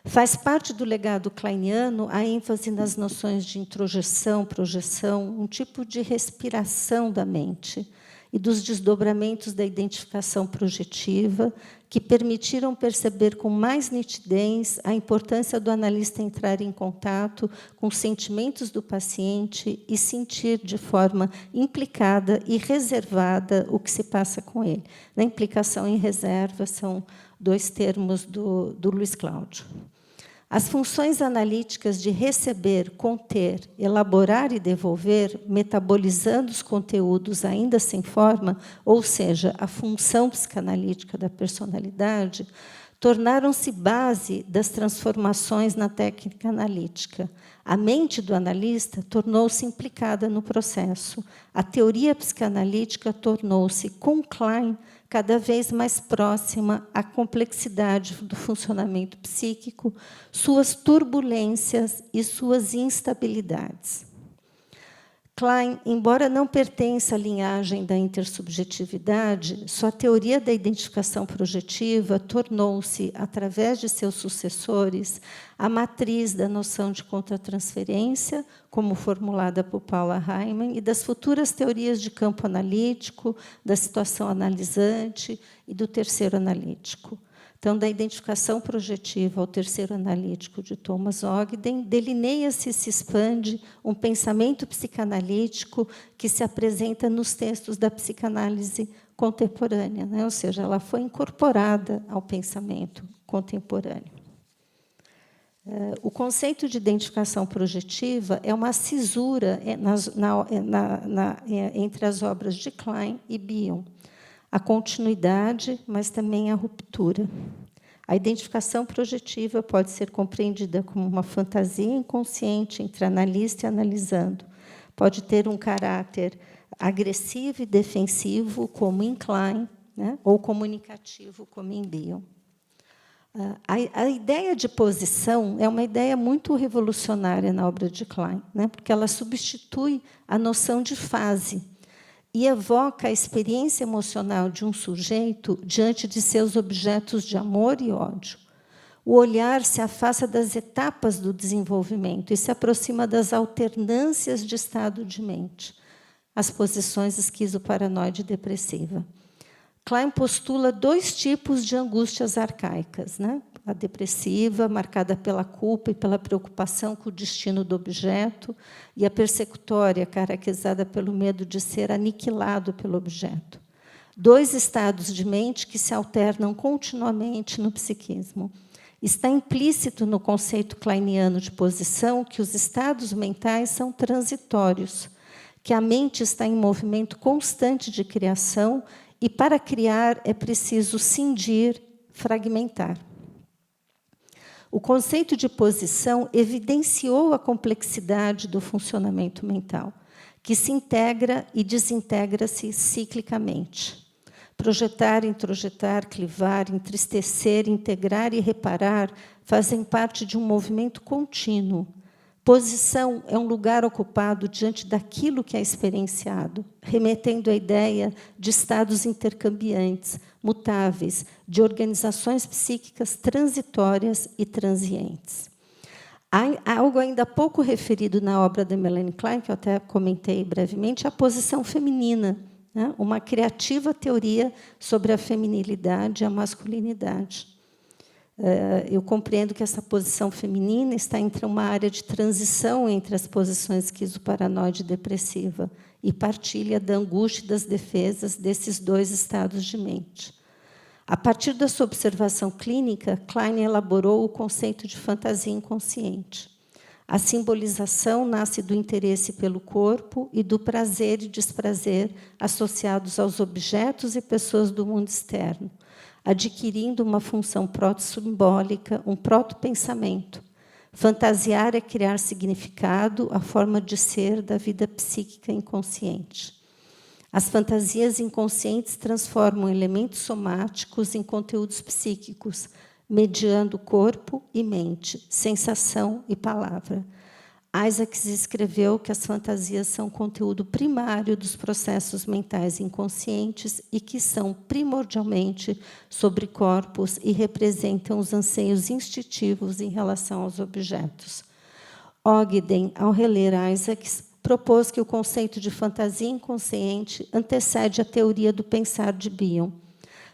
Faz parte do legado kleiniano a ênfase nas noções de introjeção, projeção, um tipo de respiração da mente, e dos desdobramentos da identificação projetiva, que permitiram perceber com mais nitidez a importância do analista entrar em contato com os sentimentos do paciente e sentir de forma implicada e reservada o que se passa com ele. Na implicação e reserva são dois termos do Luiz Cláudio. As funções analíticas de receber, conter, elaborar e devolver, metabolizando os conteúdos ainda sem forma, ou seja, a função psicanalítica da personalidade, tornaram-se base das transformações na técnica analítica. A mente do analista tornou-se implicada no processo. A teoria psicanalítica tornou-se, com Klein, cada vez mais próxima à complexidade do funcionamento psíquico, suas turbulências e suas instabilidades. Klein, embora não pertença à linhagem da intersubjetividade, sua teoria da identificação projetiva tornou-se, através de seus sucessores, a matriz da noção de contratransferência, como formulada por Paula Hyman, e das futuras teorias de campo analítico, da situação analisante e do terceiro analítico. Então, da identificação projetiva ao terceiro analítico de Thomas Ogden, delineia-se e se expande um pensamento psicanalítico que se apresenta nos textos da psicanálise contemporânea, né? Ou seja, ela foi incorporada ao pensamento contemporâneo. O conceito de identificação projetiva é uma cisura entre as obras de Klein e Bion. A continuidade, mas também a ruptura. A identificação projetiva pode ser compreendida como uma fantasia inconsciente entre analista e analisando. Pode ter um caráter agressivo e defensivo, como em Klein, né? Ou comunicativo, como em Bion. A ideia de posição é uma ideia muito revolucionária na obra de Klein, né? Porque ela substitui a noção de fase e evoca a experiência emocional de um sujeito diante de seus objetos de amor e ódio. O olhar se afasta das etapas do desenvolvimento e se aproxima das alternâncias de estado de mente, as posições esquizoparanoide e depressiva. Klein postula dois tipos de angústias arcaicas, né? A depressiva, marcada pela culpa e pela preocupação com o destino do objeto, e a persecutória, caracterizada pelo medo de ser aniquilado pelo objeto. Dois estados de mente que se alternam continuamente no psiquismo. Está implícito no conceito kleiniano de posição que os estados mentais são transitórios, que a mente está em movimento constante de criação e, para criar, é preciso cindir, fragmentar. O conceito de posição evidenciou a complexidade do funcionamento mental, que se integra e desintegra-se ciclicamente. Projetar, introjetar, clivar, entristecer, integrar e reparar fazem parte de um movimento contínuo. Posição é um lugar ocupado diante daquilo que é experienciado, remetendo à ideia de estados intercambiantes, mutáveis, de organizações psíquicas transitórias e transientes. Há algo ainda pouco referido na obra de Melanie Klein, que eu até comentei brevemente, a posição feminina, né? Uma criativa teoria sobre a feminilidade e a masculinidade. Eu compreendo que essa posição feminina está entre uma área de transição entre as posições esquizoparanoide e depressiva e partilha da angústia e das defesas desses dois estados de mente. A partir da sua observação clínica, Klein elaborou o conceito de fantasia inconsciente. A simbolização nasce do interesse pelo corpo e do prazer e desprazer associados aos objetos e pessoas do mundo externo, adquirindo uma função proto-simbólica, um proto-pensamento. Fantasiar é criar significado, a forma de ser da vida psíquica inconsciente. As fantasias inconscientes transformam elementos somáticos em conteúdos psíquicos, mediando corpo e mente, sensação e palavra. Isaacs escreveu que as fantasias são conteúdo primário dos processos mentais inconscientes e que são primordialmente sobre corpos e representam os anseios instintivos em relação aos objetos. Ogden, ao reler Isaacs, propôs que o conceito de fantasia inconsciente antecede a teoria do pensar de Bion.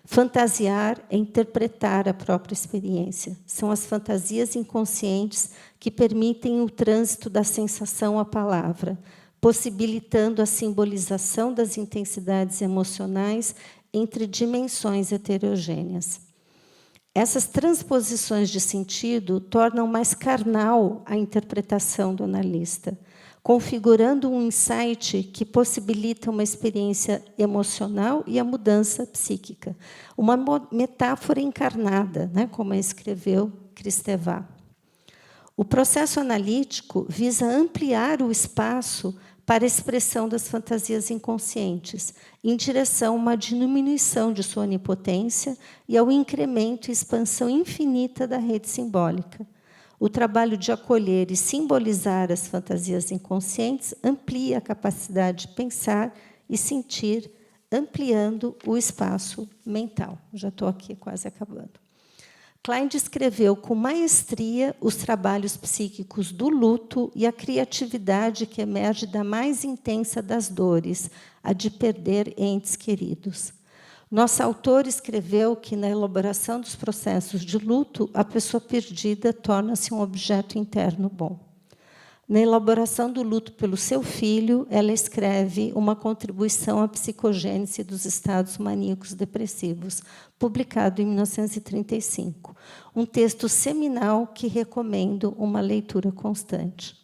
Fantasiar é interpretar a própria experiência. São as fantasias inconscientes que permitem o trânsito da sensação à palavra, possibilitando a simbolização das intensidades emocionais entre dimensões heterogêneas. Essas transposições de sentido tornam mais carnal a interpretação do analista, configurando um insight que possibilita uma experiência emocional e a mudança psíquica. Uma metáfora encarnada, né, como escreveu Kristeva. O processo analítico visa ampliar o espaço para a expressão das fantasias inconscientes, em direção a uma diminuição de sua onipotência e ao incremento e expansão infinita da rede simbólica. O trabalho de acolher e simbolizar as fantasias inconscientes amplia a capacidade de pensar e sentir, ampliando o espaço mental. Já estou aqui quase acabando. Klein descreveu com maestria os trabalhos psíquicos do luto e a criatividade que emerge da mais intensa das dores, a de perder entes queridos. Nosso autor escreveu que, na elaboração dos processos de luto, a pessoa perdida torna-se um objeto interno bom. Na elaboração do luto pelo seu filho, ela escreve uma contribuição à psicogênese dos estados maníacos depressivos, publicado em 1935. Um texto seminal que recomendo uma leitura constante.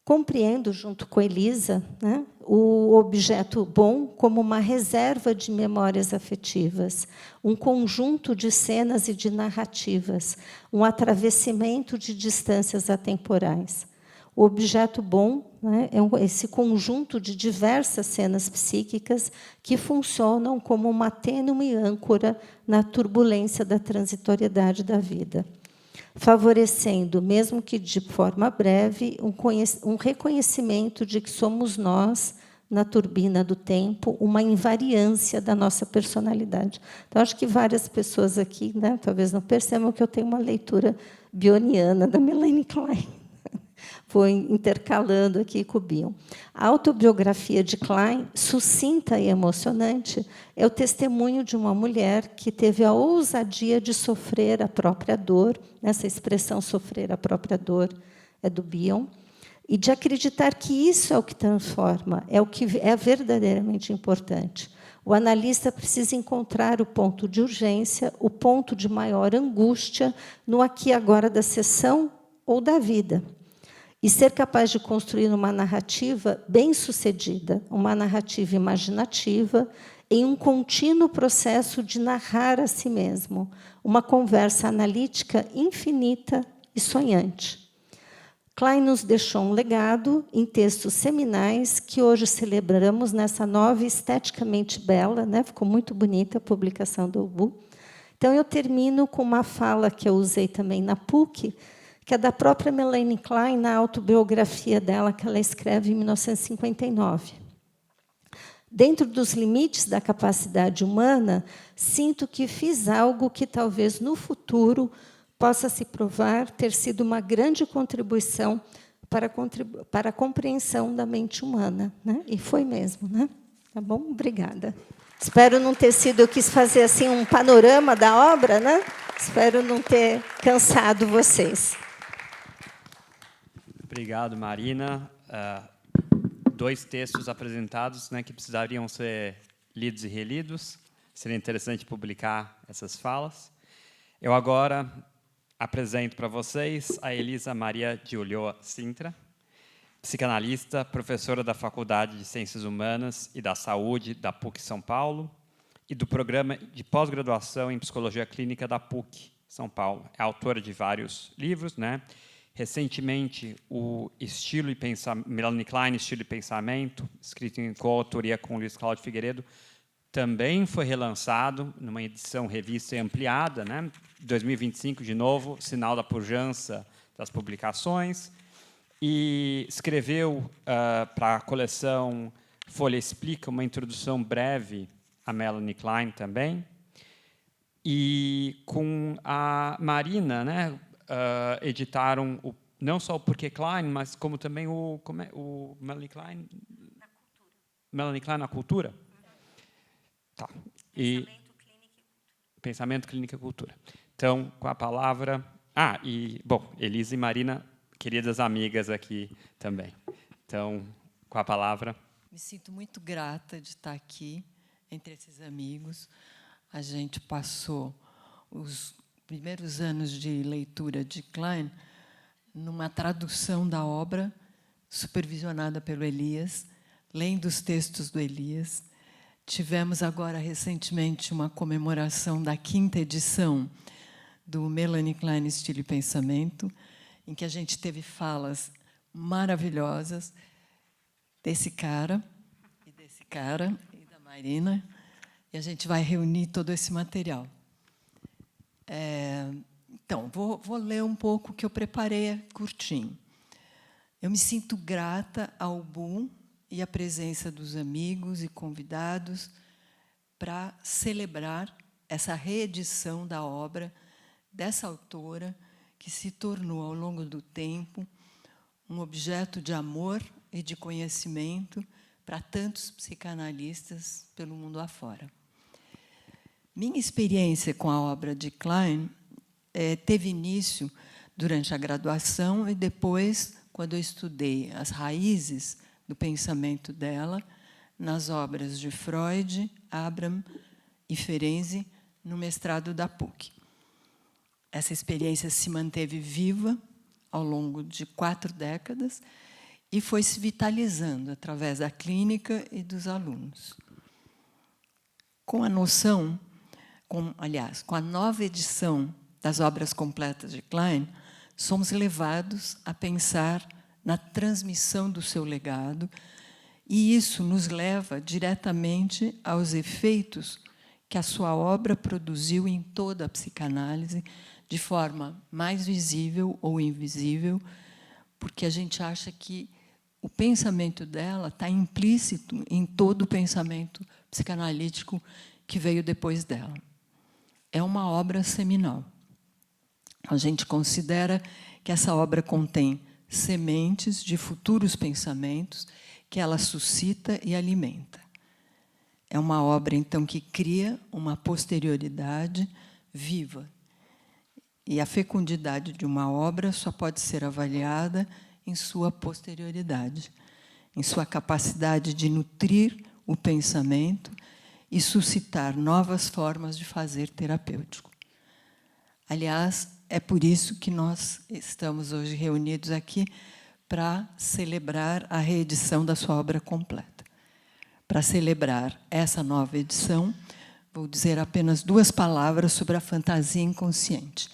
Compreendo, junto com Elisa, né, o objeto bom como uma reserva de memórias afetivas, um conjunto de cenas e de narrativas, um atravessamento de distâncias atemporais. O objeto bom, né, é esse conjunto de diversas cenas psíquicas que funcionam como uma tênue âncora na turbulência da transitoriedade da vida, favorecendo, mesmo que de forma breve, um reconhecimento de que somos nós, na turbina do tempo, uma invariância da nossa personalidade. Então, acho que várias pessoas aqui, né, talvez não percebam que eu tenho uma leitura bioniana da Melanie Klein. Vou intercalando aqui com o Bion. A autobiografia de Klein, sucinta e emocionante, é o testemunho de uma mulher que teve a ousadia de sofrer a própria dor, essa expressão sofrer a própria dor é do Bion, e de acreditar que isso é o que transforma, é o que é verdadeiramente importante. O analista precisa encontrar o ponto de urgência, o ponto de maior angústia no aqui e agora da sessão ou da vida. E ser capaz de construir uma narrativa bem-sucedida, uma narrativa imaginativa, em um contínuo processo de narrar a si mesmo, uma conversa analítica infinita e sonhante. Klein nos deixou um legado em textos seminais que hoje celebramos nessa nova e esteticamente bela, né? Ficou muito bonita a publicação do Ubu. Então, eu termino com uma fala que eu usei também na PUC, que é da própria Melanie Klein, na autobiografia dela, que ela escreve em 1959. Dentro dos limites da capacidade humana, sinto que fiz algo que talvez no futuro possa se provar ter sido uma grande contribuição para a compreensão da mente humana, né? E foi mesmo, né? Tá bom? Obrigada. Espero não ter sido, eu quis fazer assim um panorama da obra, né? Espero não ter cansado vocês. Obrigado, Marina. 2 textos apresentados, né, que precisariam ser lidos e relidos. Seria interessante publicar essas falas. Eu agora apresento para vocês a Elisa Maria de Ulloa Sintra, psicanalista, professora da Faculdade de Ciências Humanas e da Saúde da PUC São Paulo e do Programa de Pós-Graduação em Psicologia Clínica da PUC São Paulo. É autora de vários livros, né? Recentemente, o Estilo e Pensamento, Melanie Klein, Estilo e Pensamento, escrito em coautoria com Luiz Cláudio Figueiredo, também foi relançado numa edição revista e ampliada, né? 2025, de novo, sinal da pujança das publicações. E escreveu para a coleção Folha Explica uma introdução breve a Melanie Klein também. E com a Marina, né, editaram não só o Porquê Klein, mas como também o Melanie Klein Melanie Klein na cultura. Tá. E Pensamento, Clínica e Cultura. Então, com a palavra... bom, Elisa e Marina, queridas amigas aqui também. Então, com a palavra... Me sinto muito grata de estar aqui, entre esses amigos. A gente passou os primeiros anos de leitura de Klein numa tradução da obra, supervisionada pelo Elias, lendo os textos do Elias. Tivemos agora, recentemente, uma comemoração da 5ª edição do Melanie Klein Estilo e Pensamento, em que a gente teve falas maravilhosas desse cara e da Marina, e a gente vai reunir todo esse material. Então, vou ler um pouco o que eu preparei curtinho. Eu me sinto grata ao Ubu e à presença dos amigos e convidados para celebrar essa reedição da obra dessa autora que se tornou, ao longo do tempo, um objeto de amor e de conhecimento para tantos psicanalistas pelo mundo afora. Minha experiência com a obra de Klein teve início durante a graduação e depois, quando eu estudei as raízes do pensamento dela nas obras de Freud, Abraham e Ferenczi, no mestrado da PUC. Essa experiência se manteve viva ao longo de 4 décadas e foi se vitalizando através da clínica e dos alunos. Com a noção, com a nova edição das obras completas de Klein, somos levados a pensar na transmissão do seu legado, e isso nos leva diretamente aos efeitos que a sua obra produziu em toda a psicanálise, de forma mais visível ou invisível, porque a gente acha que o pensamento dela está implícito em todo o pensamento psicanalítico que veio depois dela. É uma obra seminal. A gente considera que essa obra contém sementes de futuros pensamentos que ela suscita e alimenta. É uma obra, então, que cria uma posterioridade viva. E a fecundidade de uma obra só pode ser avaliada em sua posterioridade, em sua capacidade de nutrir o pensamento e suscitar novas formas de fazer terapêutico. Aliás, é por isso que nós estamos hoje reunidos aqui para celebrar a reedição da sua obra completa. Para celebrar essa nova edição, vou dizer apenas 2 palavras sobre a fantasia inconsciente.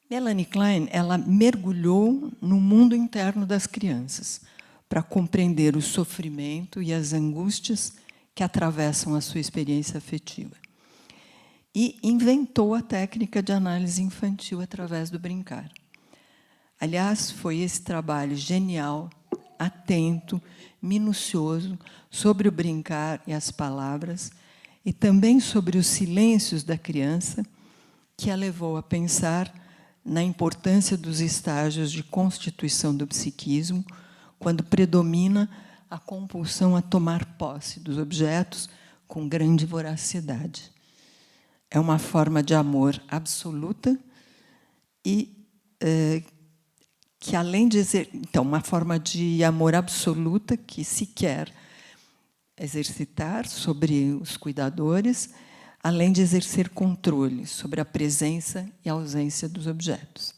Melanie Klein, ela mergulhou no mundo interno das crianças para compreender o sofrimento e as angústias que atravessam a sua experiência afetiva. E inventou a técnica de análise infantil através do brincar. Aliás, foi esse trabalho genial, atento, minucioso, sobre o brincar e as palavras, e também sobre os silêncios da criança, que a levou a pensar na importância dos estágios de constituição do psiquismo, quando predomina a compulsão a tomar posse dos objetos com grande voracidade. É uma forma de amor absoluta e que, além de então, uma forma de amor absoluta que se quer exercitar sobre os cuidadores, além de exercer controle sobre a presença e a ausência dos objetos.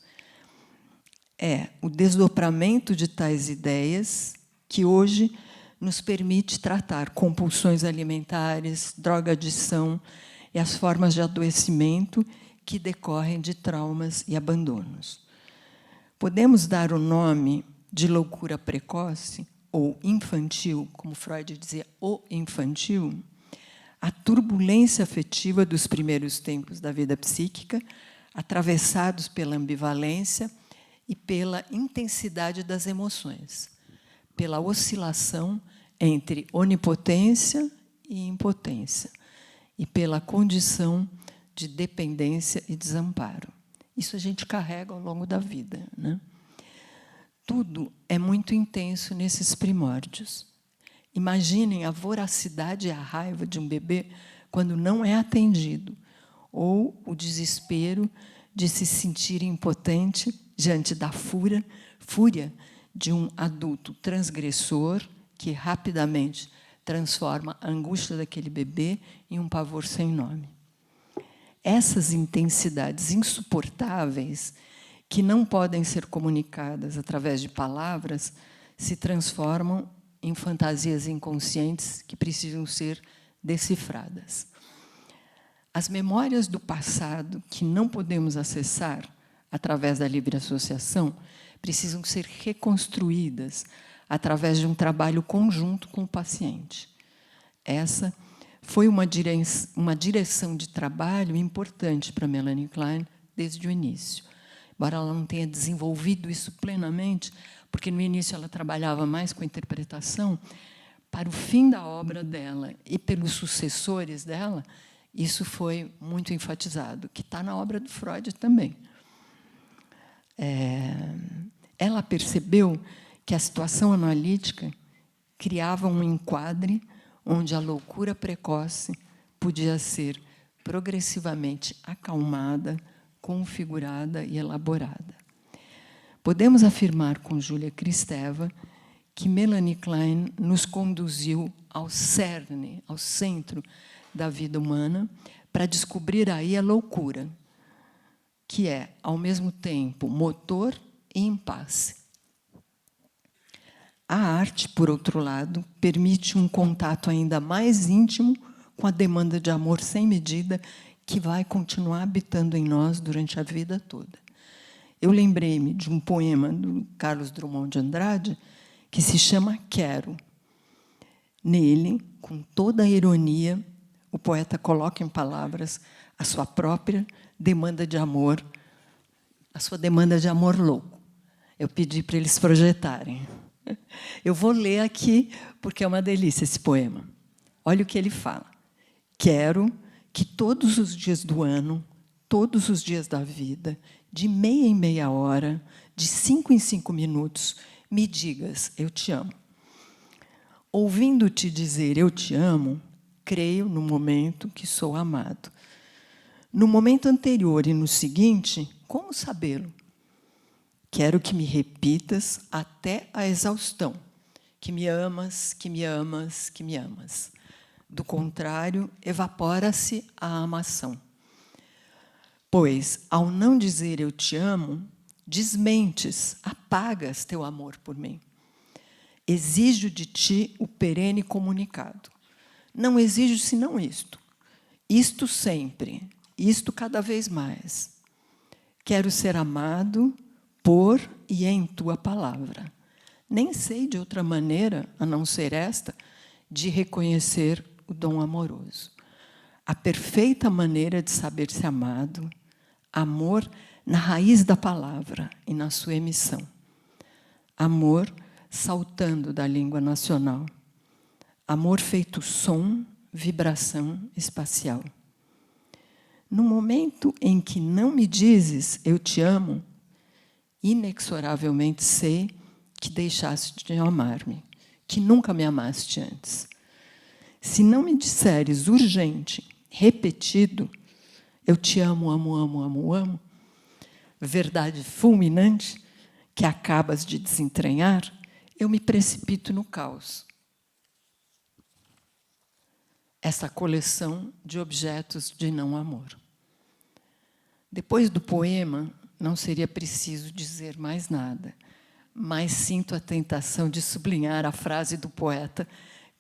É o desdobramento de tais ideias que hoje nos permite tratar compulsões alimentares, drogadição e as formas de adoecimento que decorrem de traumas e abandonos. Podemos dar o nome de loucura precoce, ou infantil, como Freud dizia, o infantil, a turbulência afetiva dos primeiros tempos da vida psíquica, atravessados pela ambivalência e pela intensidade das emoções, pela oscilação entre onipotência e impotência, e pela condição de dependência e desamparo. Isso a gente carrega ao longo da vida, né? Tudo é muito intenso nesses primórdios. Imaginem a voracidade e a raiva de um bebê quando não é atendido, ou o desespero de se sentir impotente diante da fúria de um adulto transgressor que rapidamente transforma a angústia daquele bebê em um pavor sem nome. Essas intensidades insuportáveis, que não podem ser comunicadas através de palavras, se transformam em fantasias inconscientes que precisam ser decifradas. As memórias do passado que não podemos acessar através da livre associação precisam ser reconstruídas através de um trabalho conjunto com o paciente. Essa foi uma direção de trabalho importante para Melanie Klein desde o início. Embora ela não tenha desenvolvido isso plenamente, porque no início ela trabalhava mais com a interpretação, para o fim da obra dela e pelos sucessores dela, isso foi muito enfatizado, que está na obra do Freud também. Ela percebeu que a situação analítica criava um enquadre onde a loucura precoce podia ser progressivamente acalmada, configurada e elaborada. Podemos afirmar com Júlia Kristeva que Melanie Klein nos conduziu ao cerne, ao centro da vida humana, para descobrir aí a loucura, que é, ao mesmo tempo, motor e impasse. A arte, por outro lado, permite um contato ainda mais íntimo com a demanda de amor sem medida que vai continuar habitando em nós durante a vida toda. Eu lembrei-me de um poema do Carlos Drummond de Andrade que se chama Quero. Nele, com toda a ironia, o poeta coloca em palavras a sua própria demanda de amor, a sua demanda de amor louco. Eu pedi para eles projetarem. Eu vou ler aqui, porque é uma delícia esse poema. Olha o que ele fala. Quero que todos os dias do ano, todos os dias da vida, de meia em meia hora, de 5 em 5 minutos, me digas, eu te amo. Ouvindo-te dizer eu te amo, creio no momento que sou amado. No momento anterior e no seguinte, como sabê-lo? Quero que me repitas até a exaustão, que me amas, que me amas, que me amas. Do contrário, evapora-se a amação. Pois, ao não dizer eu te amo, desmentes, apagas teu amor por mim. Exijo de ti o perene comunicado. Não exijo senão isto. Isto sempre, isto cada vez mais. Quero ser amado por e em tua palavra. Nem sei de outra maneira, a não ser esta, de reconhecer o dom amoroso. A perfeita maneira de saber-se amado, amor na raiz da palavra e na sua emissão. Amor saltando da língua nacional. Amor feito som, vibração espacial. No momento em que não me dizes eu te amo, inexoravelmente sei que deixaste de amar-me, que nunca me amaste antes. Se não me disseres urgente, repetido, eu te amo, amo, amo, amo, amo, verdade fulminante que acabas de desentranhar, eu me precipito no caos. Essa coleção de objetos de não amor. Depois do poema, não seria preciso dizer mais nada, mas sinto a tentação de sublinhar a frase do poeta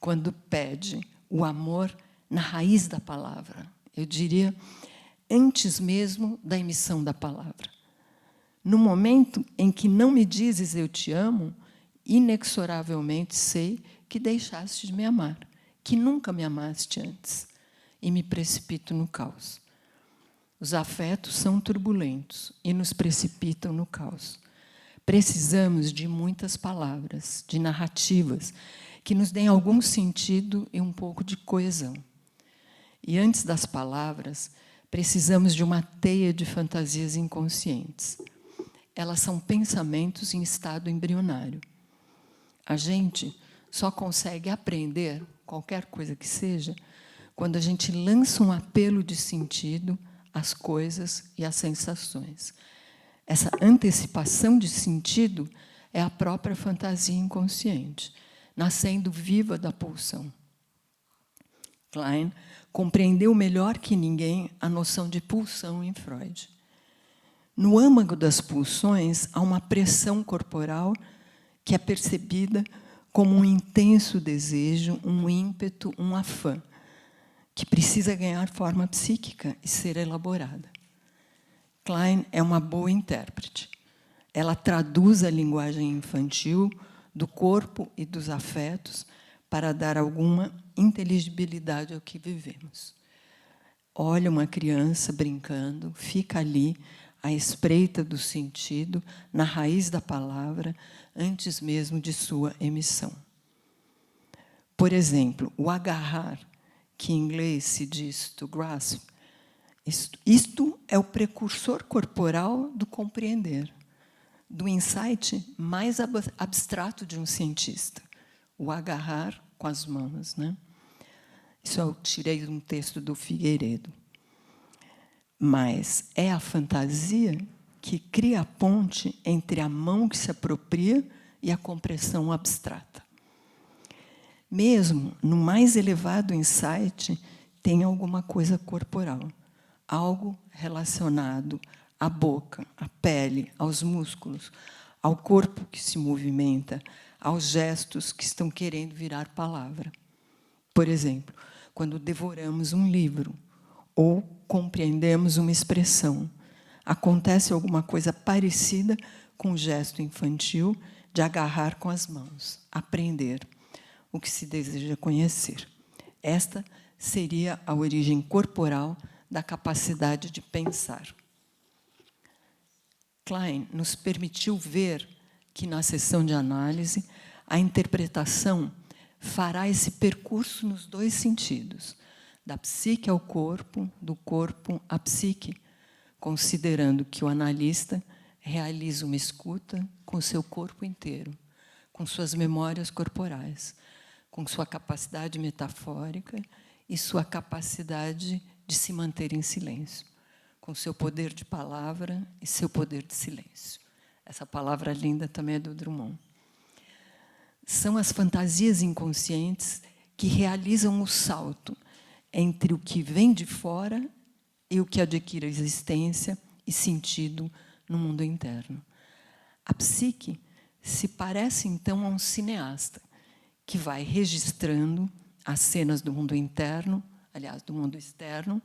quando pede o amor na raiz da palavra. Eu diria, antes mesmo da emissão da palavra. No momento em que não me dizes eu te amo, inexoravelmente sei que deixaste de me amar, que nunca me amaste antes, e me precipito no caos. Os afetos são turbulentos e nos precipitam no caos. Precisamos de muitas palavras, de narrativas, que nos deem algum sentido e um pouco de coesão. E antes das palavras, precisamos de uma teia de fantasias inconscientes. Elas são pensamentos em estado embrionário. A gente só consegue aprender, qualquer coisa que seja, quando a gente lança um apelo de sentido às coisas e às sensações. Essa antecipação de sentido é a própria fantasia inconsciente, nascendo viva da pulsão. Klein compreendeu melhor que ninguém a noção de pulsão em Freud. No âmago das pulsões, há uma pressão corporal que é percebida como um intenso desejo, um ímpeto, um afã, que precisa ganhar forma psíquica e ser elaborada. Klein é uma boa intérprete. Ela traduz a linguagem infantil do corpo e dos afetos para dar alguma inteligibilidade ao que vivemos. Olha uma criança brincando, fica ali, à espreita do sentido, na raiz da palavra, antes mesmo de sua emissão. Por exemplo, o agarrar, que em inglês se diz to grasp, isto é o precursor corporal do compreender, do insight mais abstrato de um cientista, o agarrar com as mãos, né? Isso eu tirei de um texto do Figueiredo. Mas é a fantasia que cria a ponte entre a mão que se apropria e a compreensão abstrata. Mesmo no mais elevado insight, tem alguma coisa corporal, algo relacionado à boca, à pele, aos músculos, ao corpo que se movimenta, aos gestos que estão querendo virar palavra. Por exemplo, quando devoramos um livro ou compreendemos uma expressão, acontece alguma coisa parecida com o gesto infantil de agarrar com as mãos, aprender o que se deseja conhecer. Esta seria a origem corporal da capacidade de pensar. Klein nos permitiu ver que, na sessão de análise, a interpretação fará esse percurso nos dois sentidos, da psique ao corpo, do corpo à psique, considerando que o analista realiza uma escuta com seu corpo inteiro, com suas memórias corporais, com sua capacidade metafórica e sua capacidade de se manter em silêncio, com seu poder de palavra e seu poder de silêncio. Essa palavra linda também é do Drummond. São as fantasias inconscientes que realizam o salto entre o que vem de fora e o que adquire existência e sentido no mundo interno. A psique se parece, então, a um cineasta que vai registrando as cenas do mundo interno, aliás, do mundo externo,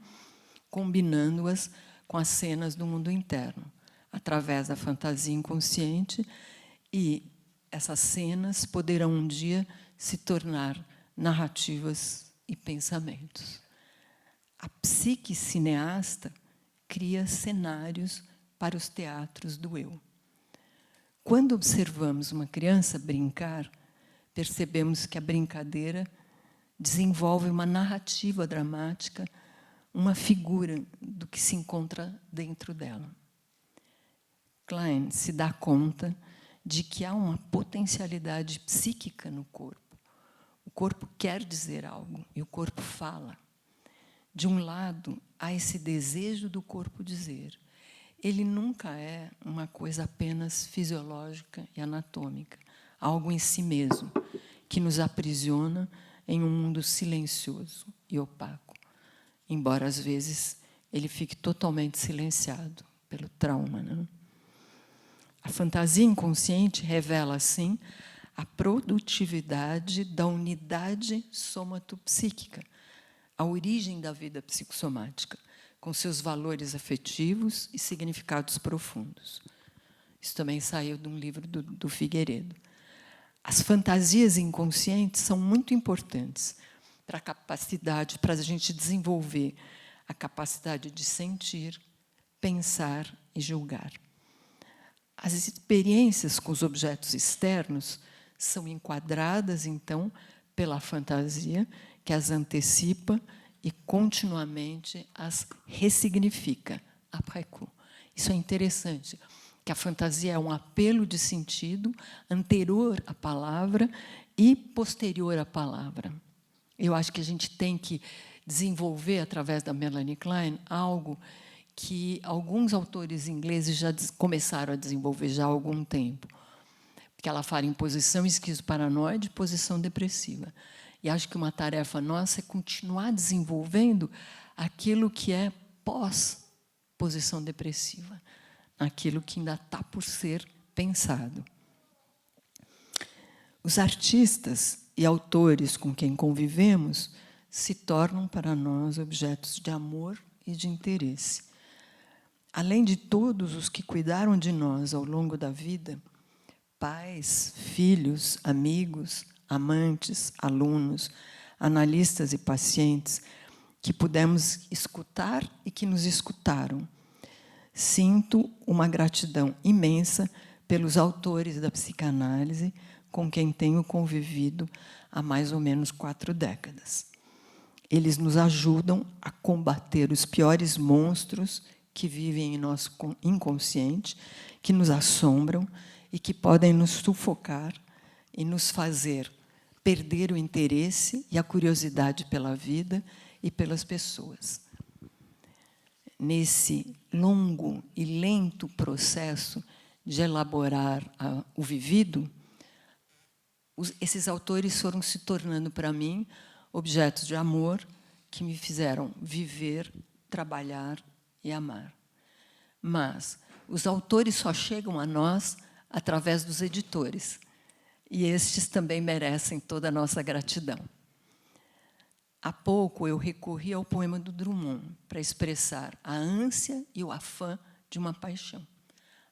combinando-as com as cenas do mundo interno, através da fantasia inconsciente, e essas cenas poderão um dia se tornar narrativas e pensamentos. A psique cineasta cria cenários para os teatros do eu. Quando observamos uma criança brincar, percebemos que a brincadeira desenvolve uma narrativa dramática, uma figura do que se encontra dentro dela. Klein se dá conta de que há uma potencialidade psíquica no corpo. O corpo quer dizer algo e o corpo fala. De um lado, há esse desejo do corpo dizer. Ele nunca é uma coisa apenas fisiológica e anatômica, algo em si mesmo, que nos aprisiona em um mundo silencioso e opaco, embora, às vezes, ele fique totalmente silenciado pelo trauma, né? A fantasia inconsciente revela, assim, a produtividade da unidade somatopsíquica, a origem da vida psicossomática, com seus valores afetivos e significados profundos. Isso também saiu de um livro do Figueiredo. As fantasias inconscientes são muito importantes para a capacidade, para a gente desenvolver a capacidade de sentir, pensar e julgar. As experiências com os objetos externos são enquadradas, então, pela fantasia, que as antecipa e continuamente as ressignifica, après coup. Isso é interessante, que a fantasia é um apelo de sentido anterior à palavra e posterior à palavra. Eu acho que a gente tem que desenvolver, através da Melanie Klein, algo que alguns autores ingleses já começaram a desenvolver já há algum tempo, que ela fala em posição esquizoparanoide e posição depressiva. E acho que uma tarefa nossa é continuar desenvolvendo aquilo que é pós-posição depressiva, aquilo que ainda está por ser pensado. Os artistas e autores com quem convivemos se tornam para nós objetos de amor e de interesse. Além de todos os que cuidaram de nós ao longo da vida, pais, filhos, amigos, amantes, alunos, analistas e pacientes, que pudemos escutar e que nos escutaram, sinto uma gratidão imensa pelos autores da psicanálise com quem tenho convivido há mais ou menos 4 décadas. Eles nos ajudam a combater os piores monstros que vivem em nosso inconsciente, que nos assombram e que podem nos sufocar e nos fazer perder o interesse e a curiosidade pela vida e pelas pessoas. Nesse longo e lento processo de elaborar o vivido, esses autores foram se tornando, para mim, objetos de amor que me fizeram viver, trabalhar e amar. Mas os autores só chegam a nós através dos editores, e estes também merecem toda a nossa gratidão. Há pouco eu recorri ao poema do Drummond para expressar a ânsia e o afã de uma paixão,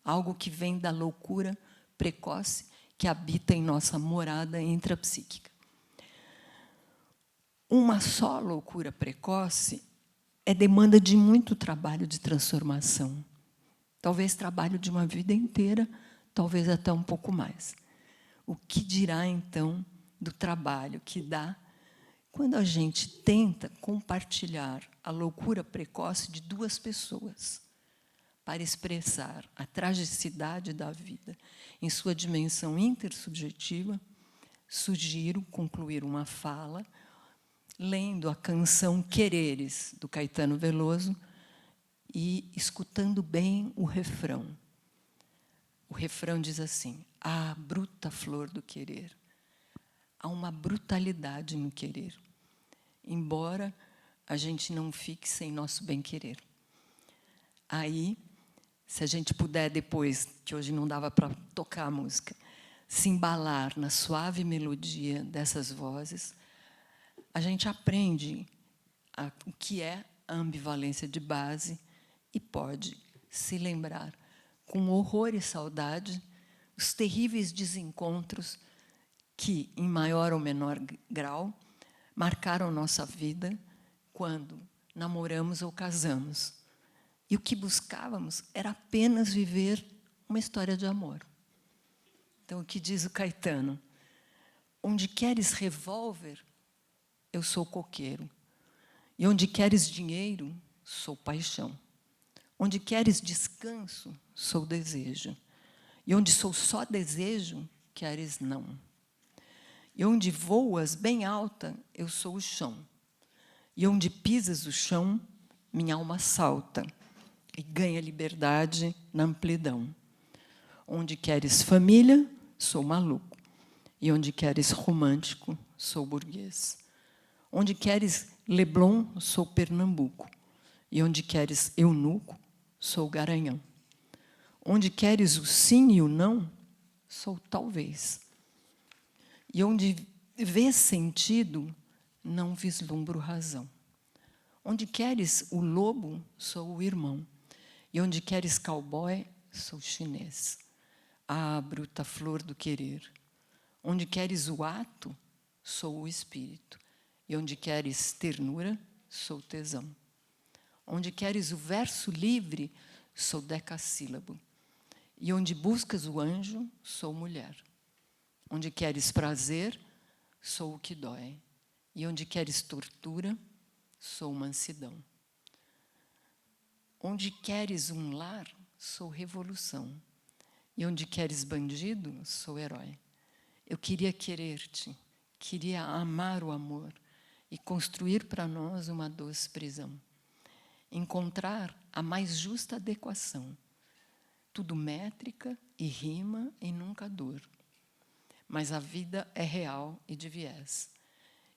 algo que vem da loucura precoce que habita em nossa morada intrapsíquica. Uma só loucura precoce é demanda de muito trabalho de transformação. Talvez trabalho de uma vida inteira, talvez até um pouco mais. O que dirá, então, do trabalho que dá quando a gente tenta compartilhar a loucura precoce de 2 pessoas para expressar a tragicidade da vida em sua dimensão intersubjetiva? Sugiro concluir uma fala lendo a canção Quereres, do Caetano Veloso, e escutando bem o refrão. O refrão diz assim: ah, bruta flor do querer, há uma brutalidade no querer, embora a gente não fixe em nosso bem-querer. Aí, se a gente puder depois, que hoje não dava para tocar a música, se embalar na suave melodia dessas vozes, a gente aprende o que é a ambivalência de base e pode se lembrar, com horror e saudade, os terríveis desencontros que, em maior ou menor grau, marcaram nossa vida quando namoramos ou casamos. E o que buscávamos era apenas viver uma história de amor. Então, o que diz o Caetano? Onde queres revólver, eu sou coqueiro. E onde queres dinheiro, sou paixão. Onde queres descanso, sou desejo. E onde sou só desejo, queres não. E onde voas bem alta, eu sou o chão. E onde pisas o chão, minha alma salta e ganha liberdade na amplidão. Onde queres família, sou maluco. E onde queres romântico, sou burguês. Onde queres Leblon, sou Pernambuco. E onde queres eunuco, sou Garanhão. Onde queres o sim e o não, sou talvez. E onde vês sentido, não vislumbro razão. Onde queres o lobo, sou o irmão. E onde queres cowboy, sou chinês. Ah, bruta flor do querer. Onde queres o ato, sou o espírito. E onde queres ternura, sou tesão. Onde queres o verso livre, sou decassílabo. E onde buscas o anjo, sou mulher. Onde queres prazer, sou o que dói. E onde queres tortura, sou mansidão. Onde queres um lar, sou revolução. E onde queres bandido, sou herói. Eu queria querer-te, queria amar o amor e construir para nós uma doce prisão. Encontrar a mais justa adequação. Tudo métrica e rima e nunca dor. Mas a vida é real e de viés.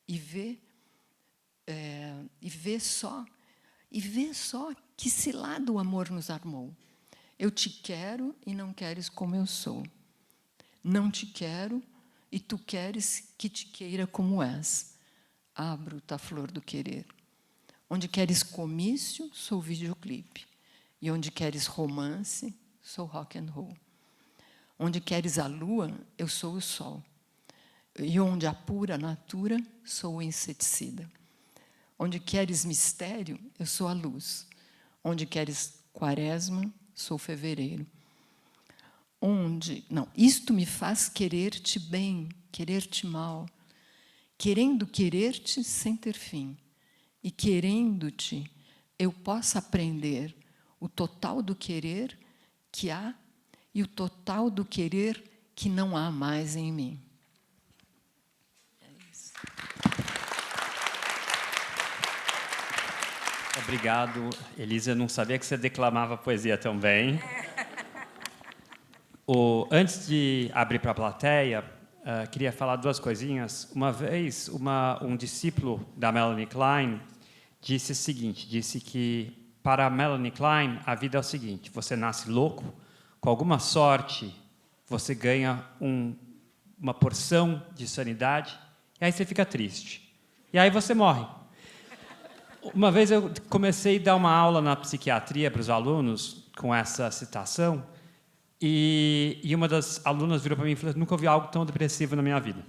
E vê só que cilado o amor nos armou. Eu te quero e não queres como eu sou. Não te quero e tu queres que te queira como és. Ah, bruta flor do querer. Onde queres comício, sou videoclipe. E onde queres romance, sou rock and roll. Onde queres a lua, eu sou o sol. E onde há pura natura, sou o inseticida. Onde queres mistério, eu sou a luz. Onde queres quaresma, sou fevereiro. Isto me faz querer-te bem, querer-te mal. Querendo querer-te sem ter fim. E querendo-te, eu posso aprender o total do querer que há e o total do querer que não há mais em mim. É isso. Obrigado, Elisa. Eu não sabia que você declamava poesia tão bem. Antes de abrir para a plateia, queria falar duas coisinhas. Uma vez, um discípulo da Melanie Klein disse o seguinte, disse que, para a Melanie Klein, a vida é o seguinte: você nasce louco, com alguma sorte, você ganha uma porção de sanidade, e aí você fica triste. E aí você morre. Uma vez eu comecei a dar uma aula na psiquiatria para os alunos, com essa citação, e uma das alunas virou para mim e falou: nunca ouvi algo tão depressivo na minha vida.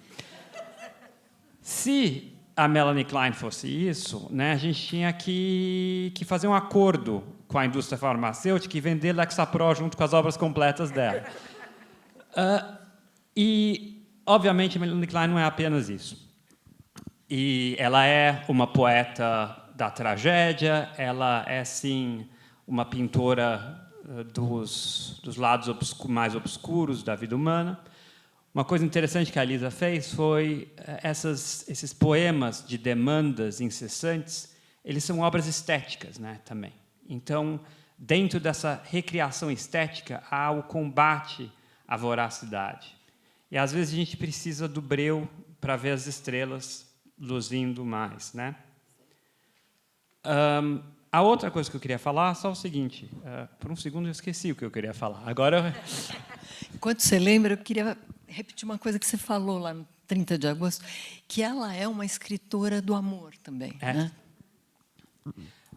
Se a Melanie Klein fosse isso, né, a gente tinha que fazer um acordo com a indústria farmacêutica e vender Lexapro junto com as obras completas dela. E, obviamente, a Melanie Klein não é apenas isso. E ela é uma poeta da tragédia, ela é, sim, uma pintora dos lados mais obscuros da vida humana. Uma coisa interessante que a Elisa fez foi esses poemas de demandas incessantes, eles são obras estéticas, né, também. Então, dentro dessa recriação estética, há o combate à voracidade. E, às vezes, a gente precisa do breu para ver as estrelas luzindo mais, né? A outra coisa que eu queria falar é só o seguinte. Por um segundo, eu esqueci o que eu queria falar. Agora... Enquanto você lembra, eu queria repetir uma coisa que você falou lá no 30 de agosto, que ela é uma escritora do amor também. Né?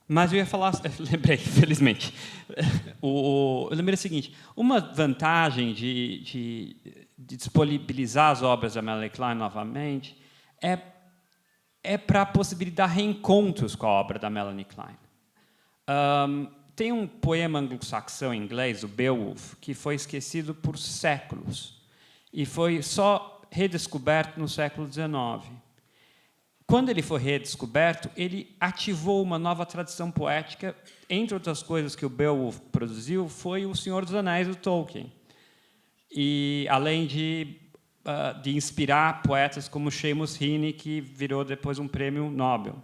Mas eu ia falar... Lembrei, felizmente. Eu lembrei o seguinte. Uma vantagem de disponibilizar as obras da Melanie Klein novamente é para possibilitar reencontros com a obra da Melanie Klein. Tem um poema anglo-saxão em inglês, o Beowulf, que foi esquecido por séculos e foi só redescoberto no século XIX. Quando ele foi redescoberto, ele ativou uma nova tradição poética. Entre outras coisas que o Beowulf produziu, foi O Senhor dos Anéis, do Tolkien. E, além de inspirar poetas como Seamus Heaney, que virou depois um prêmio Nobel.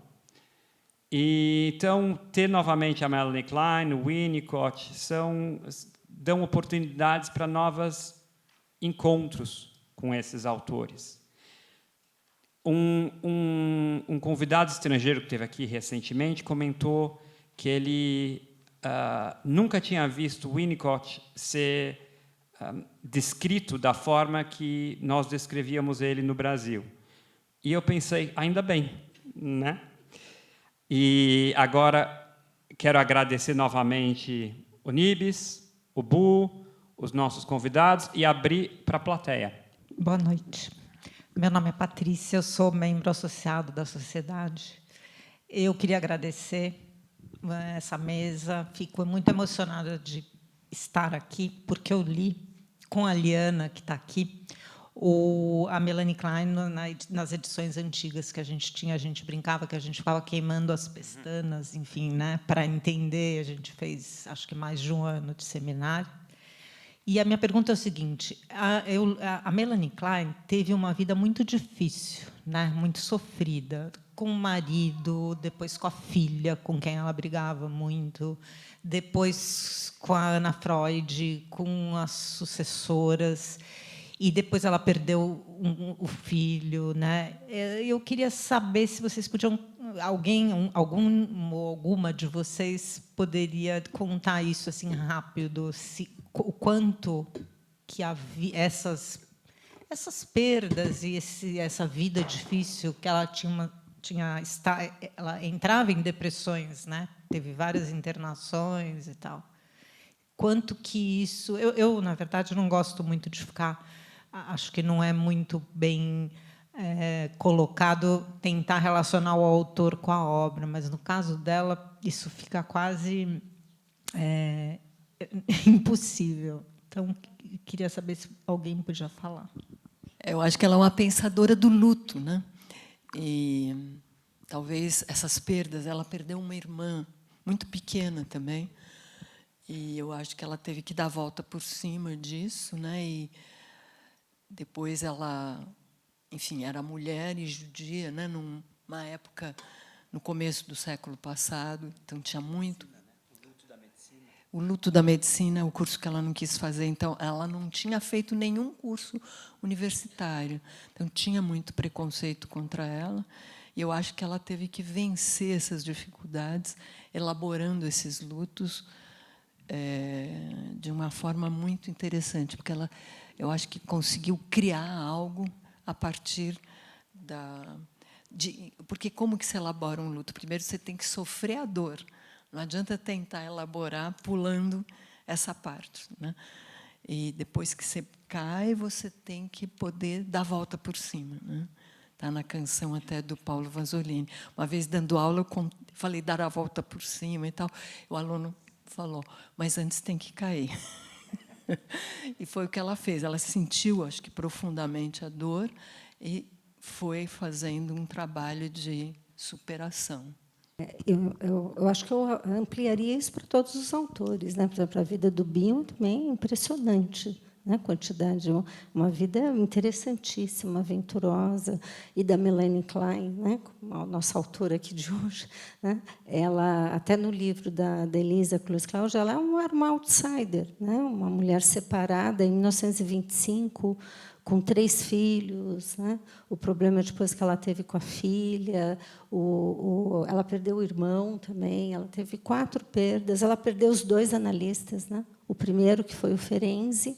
E, então, ter novamente a Melanie Klein, o Winnicott, dão oportunidades para novos encontros com esses autores. Um convidado estrangeiro que esteve aqui recentemente comentou que ele nunca tinha visto Winnicott ser descrito da forma que nós descrevíamos ele no Brasil. E eu pensei, ainda bem, né? E agora quero agradecer novamente o Nibis, o Bu, os nossos convidados e abrir para a plateia. Boa noite. Meu nome é Patrícia, eu sou membro associado da sociedade. Eu queria agradecer essa mesa, fico muito emocionada de estar aqui, porque eu li com a Liana, que está aqui, a Melanie Klein nas edições antigas que a gente tinha, a gente brincava que a gente ficava queimando as pestanas, enfim, né, para entender. A gente fez, acho que mais de um ano de seminário. E a minha pergunta é o seguinte: a Melanie Klein teve uma vida muito difícil, né, muito sofrida, com o marido, depois com a filha, com quem ela brigava muito, depois com a Ana Freud, com as sucessoras, e depois ela perdeu o filho, né? Eu queria saber se vocês podiam, alguma de vocês poderia contar isso assim rápido, o quanto que essas perdas e essa vida difícil que ela ela entrava em depressões, né? Teve várias internações e tal. Quanto que isso... Eu, na verdade, não gosto muito de ficar... Acho que não é muito bem colocado tentar relacionar o autor com a obra, mas, no caso dela, isso fica quase impossível. Então, queria saber se alguém podia falar. Eu acho que ela é uma pensadora do luto, né? E talvez essas perdas, ela perdeu uma irmã muito pequena também, e eu acho que ela teve que dar a volta por cima disso, né? E depois ela, enfim, era mulher e judia, né? Numa época no começo do século passado, então tinha muito o luto da medicina, o curso que ela não quis fazer. Então, ela não tinha feito nenhum curso universitário. Então, tinha muito preconceito contra ela. E eu acho que ela teve que vencer essas dificuldades, elaborando esses lutos de uma forma muito interessante, porque eu acho que conseguiu criar algo a partir porque como que se elabora um luto? Primeiro, você tem que sofrer a dor. Não adianta tentar elaborar pulando essa parte, né? E depois que você cai, você tem que poder dar a volta por cima, né? Está na canção até do Paulo Vanzolini. Uma vez, dando aula, eu falei dar a volta por cima e tal. O aluno falou, mas antes tem que cair. E foi o que ela fez. Ela sentiu, acho que profundamente, a dor e foi fazendo um trabalho de superação. Eu acho que eu ampliaria isso para todos os autores, né? Por exemplo, a vida do Binho também é impressionante, né? Quantidade, uma vida interessantíssima, aventurosa. E da Melanie Klein, né? A nossa autora aqui de hoje, né? Ela, até no livro da Elisa Kloss-Klaus, ela era uma outsider, né? Uma mulher separada em 1925, com 3 filhos, né? O problema depois que ela teve com a filha, ela perdeu o irmão também, ela teve 4 perdas, ela perdeu os 2 analistas, né? O primeiro, que foi o Ferenczi,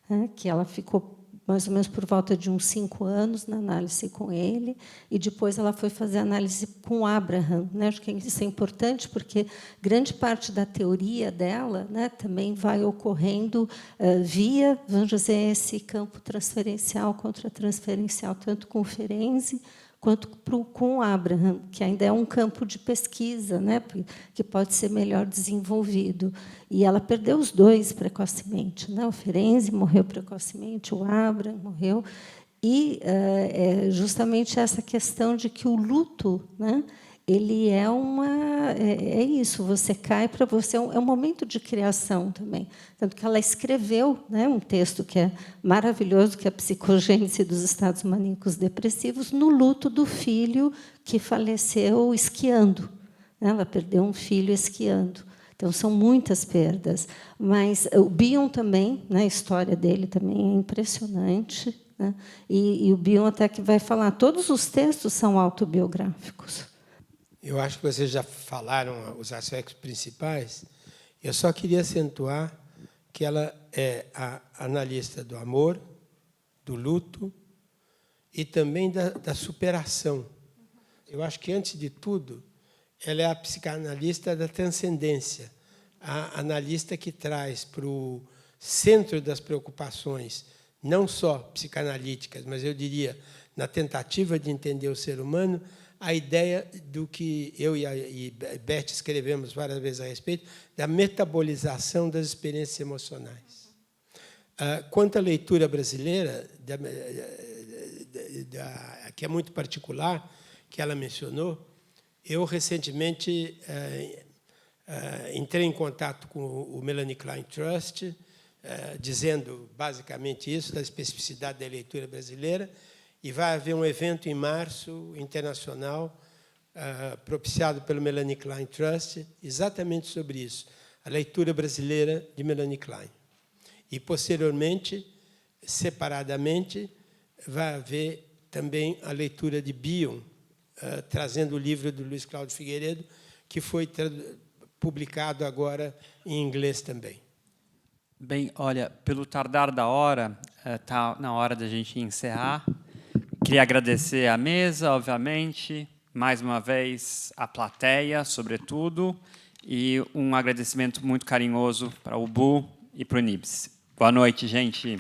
né? Que ela ficou mais ou menos por volta de uns 5 anos na análise com ele, e depois ela foi fazer análise com o Abraham, né? Acho que isso é importante, porque grande parte da teoria dela, né, também vai ocorrendo via, vamos dizer, esse campo transferencial, contra-transferencial, tanto com o Ferenczi quanto com o Abraham, que ainda é um campo de pesquisa, né, que pode ser melhor desenvolvido. E ela perdeu os 2 precocemente, né? O Ferenczi morreu precocemente, o Abraham morreu. E justamente essa questão de que o luto, né, ele é isso, você cai para você, é um momento de criação também. Tanto que ela escreveu, né, um texto que é maravilhoso, que é a psicogênese dos estados maníacos depressivos, no luto do filho que faleceu esquiando, né? Ela perdeu um filho esquiando. Então, são muitas perdas. Mas o Bion também, né, a história dele também é impressionante, né? E o Bion até que vai falar, todos os textos são autobiográficos. Eu acho que vocês já falaram os aspectos principais. Eu só queria acentuar que ela é a analista do amor, do luto e também da superação. Eu acho que, antes de tudo, ela é a psicanalista da transcendência, a analista que traz para o centro das preocupações, não só psicanalíticas, mas, eu diria, na tentativa de entender o ser humano, a ideia do que eu e Beth escrevemos várias vezes a respeito, da metabolização das experiências emocionais. Quanto à leitura brasileira, que é muito particular, que ela mencionou, eu, recentemente, entrei em contato com o Melanie Klein Trust, dizendo, basicamente, isso, da especificidade da leitura brasileira, e vai haver um evento em março, internacional, propiciado pelo Melanie Klein Trust, exatamente sobre isso, a leitura brasileira de Melanie Klein. E, posteriormente, separadamente, vai haver também a leitura de Bion, trazendo o livro do Luiz Cláudio Figueiredo, que foi publicado agora em inglês também. Bem, olha, pelo tardar da hora, está na hora da gente encerrar. Queria agradecer à mesa, obviamente, mais uma vez à plateia, sobretudo, e um agradecimento muito carinhoso para o Bu e para o Nibs. Boa noite, gente.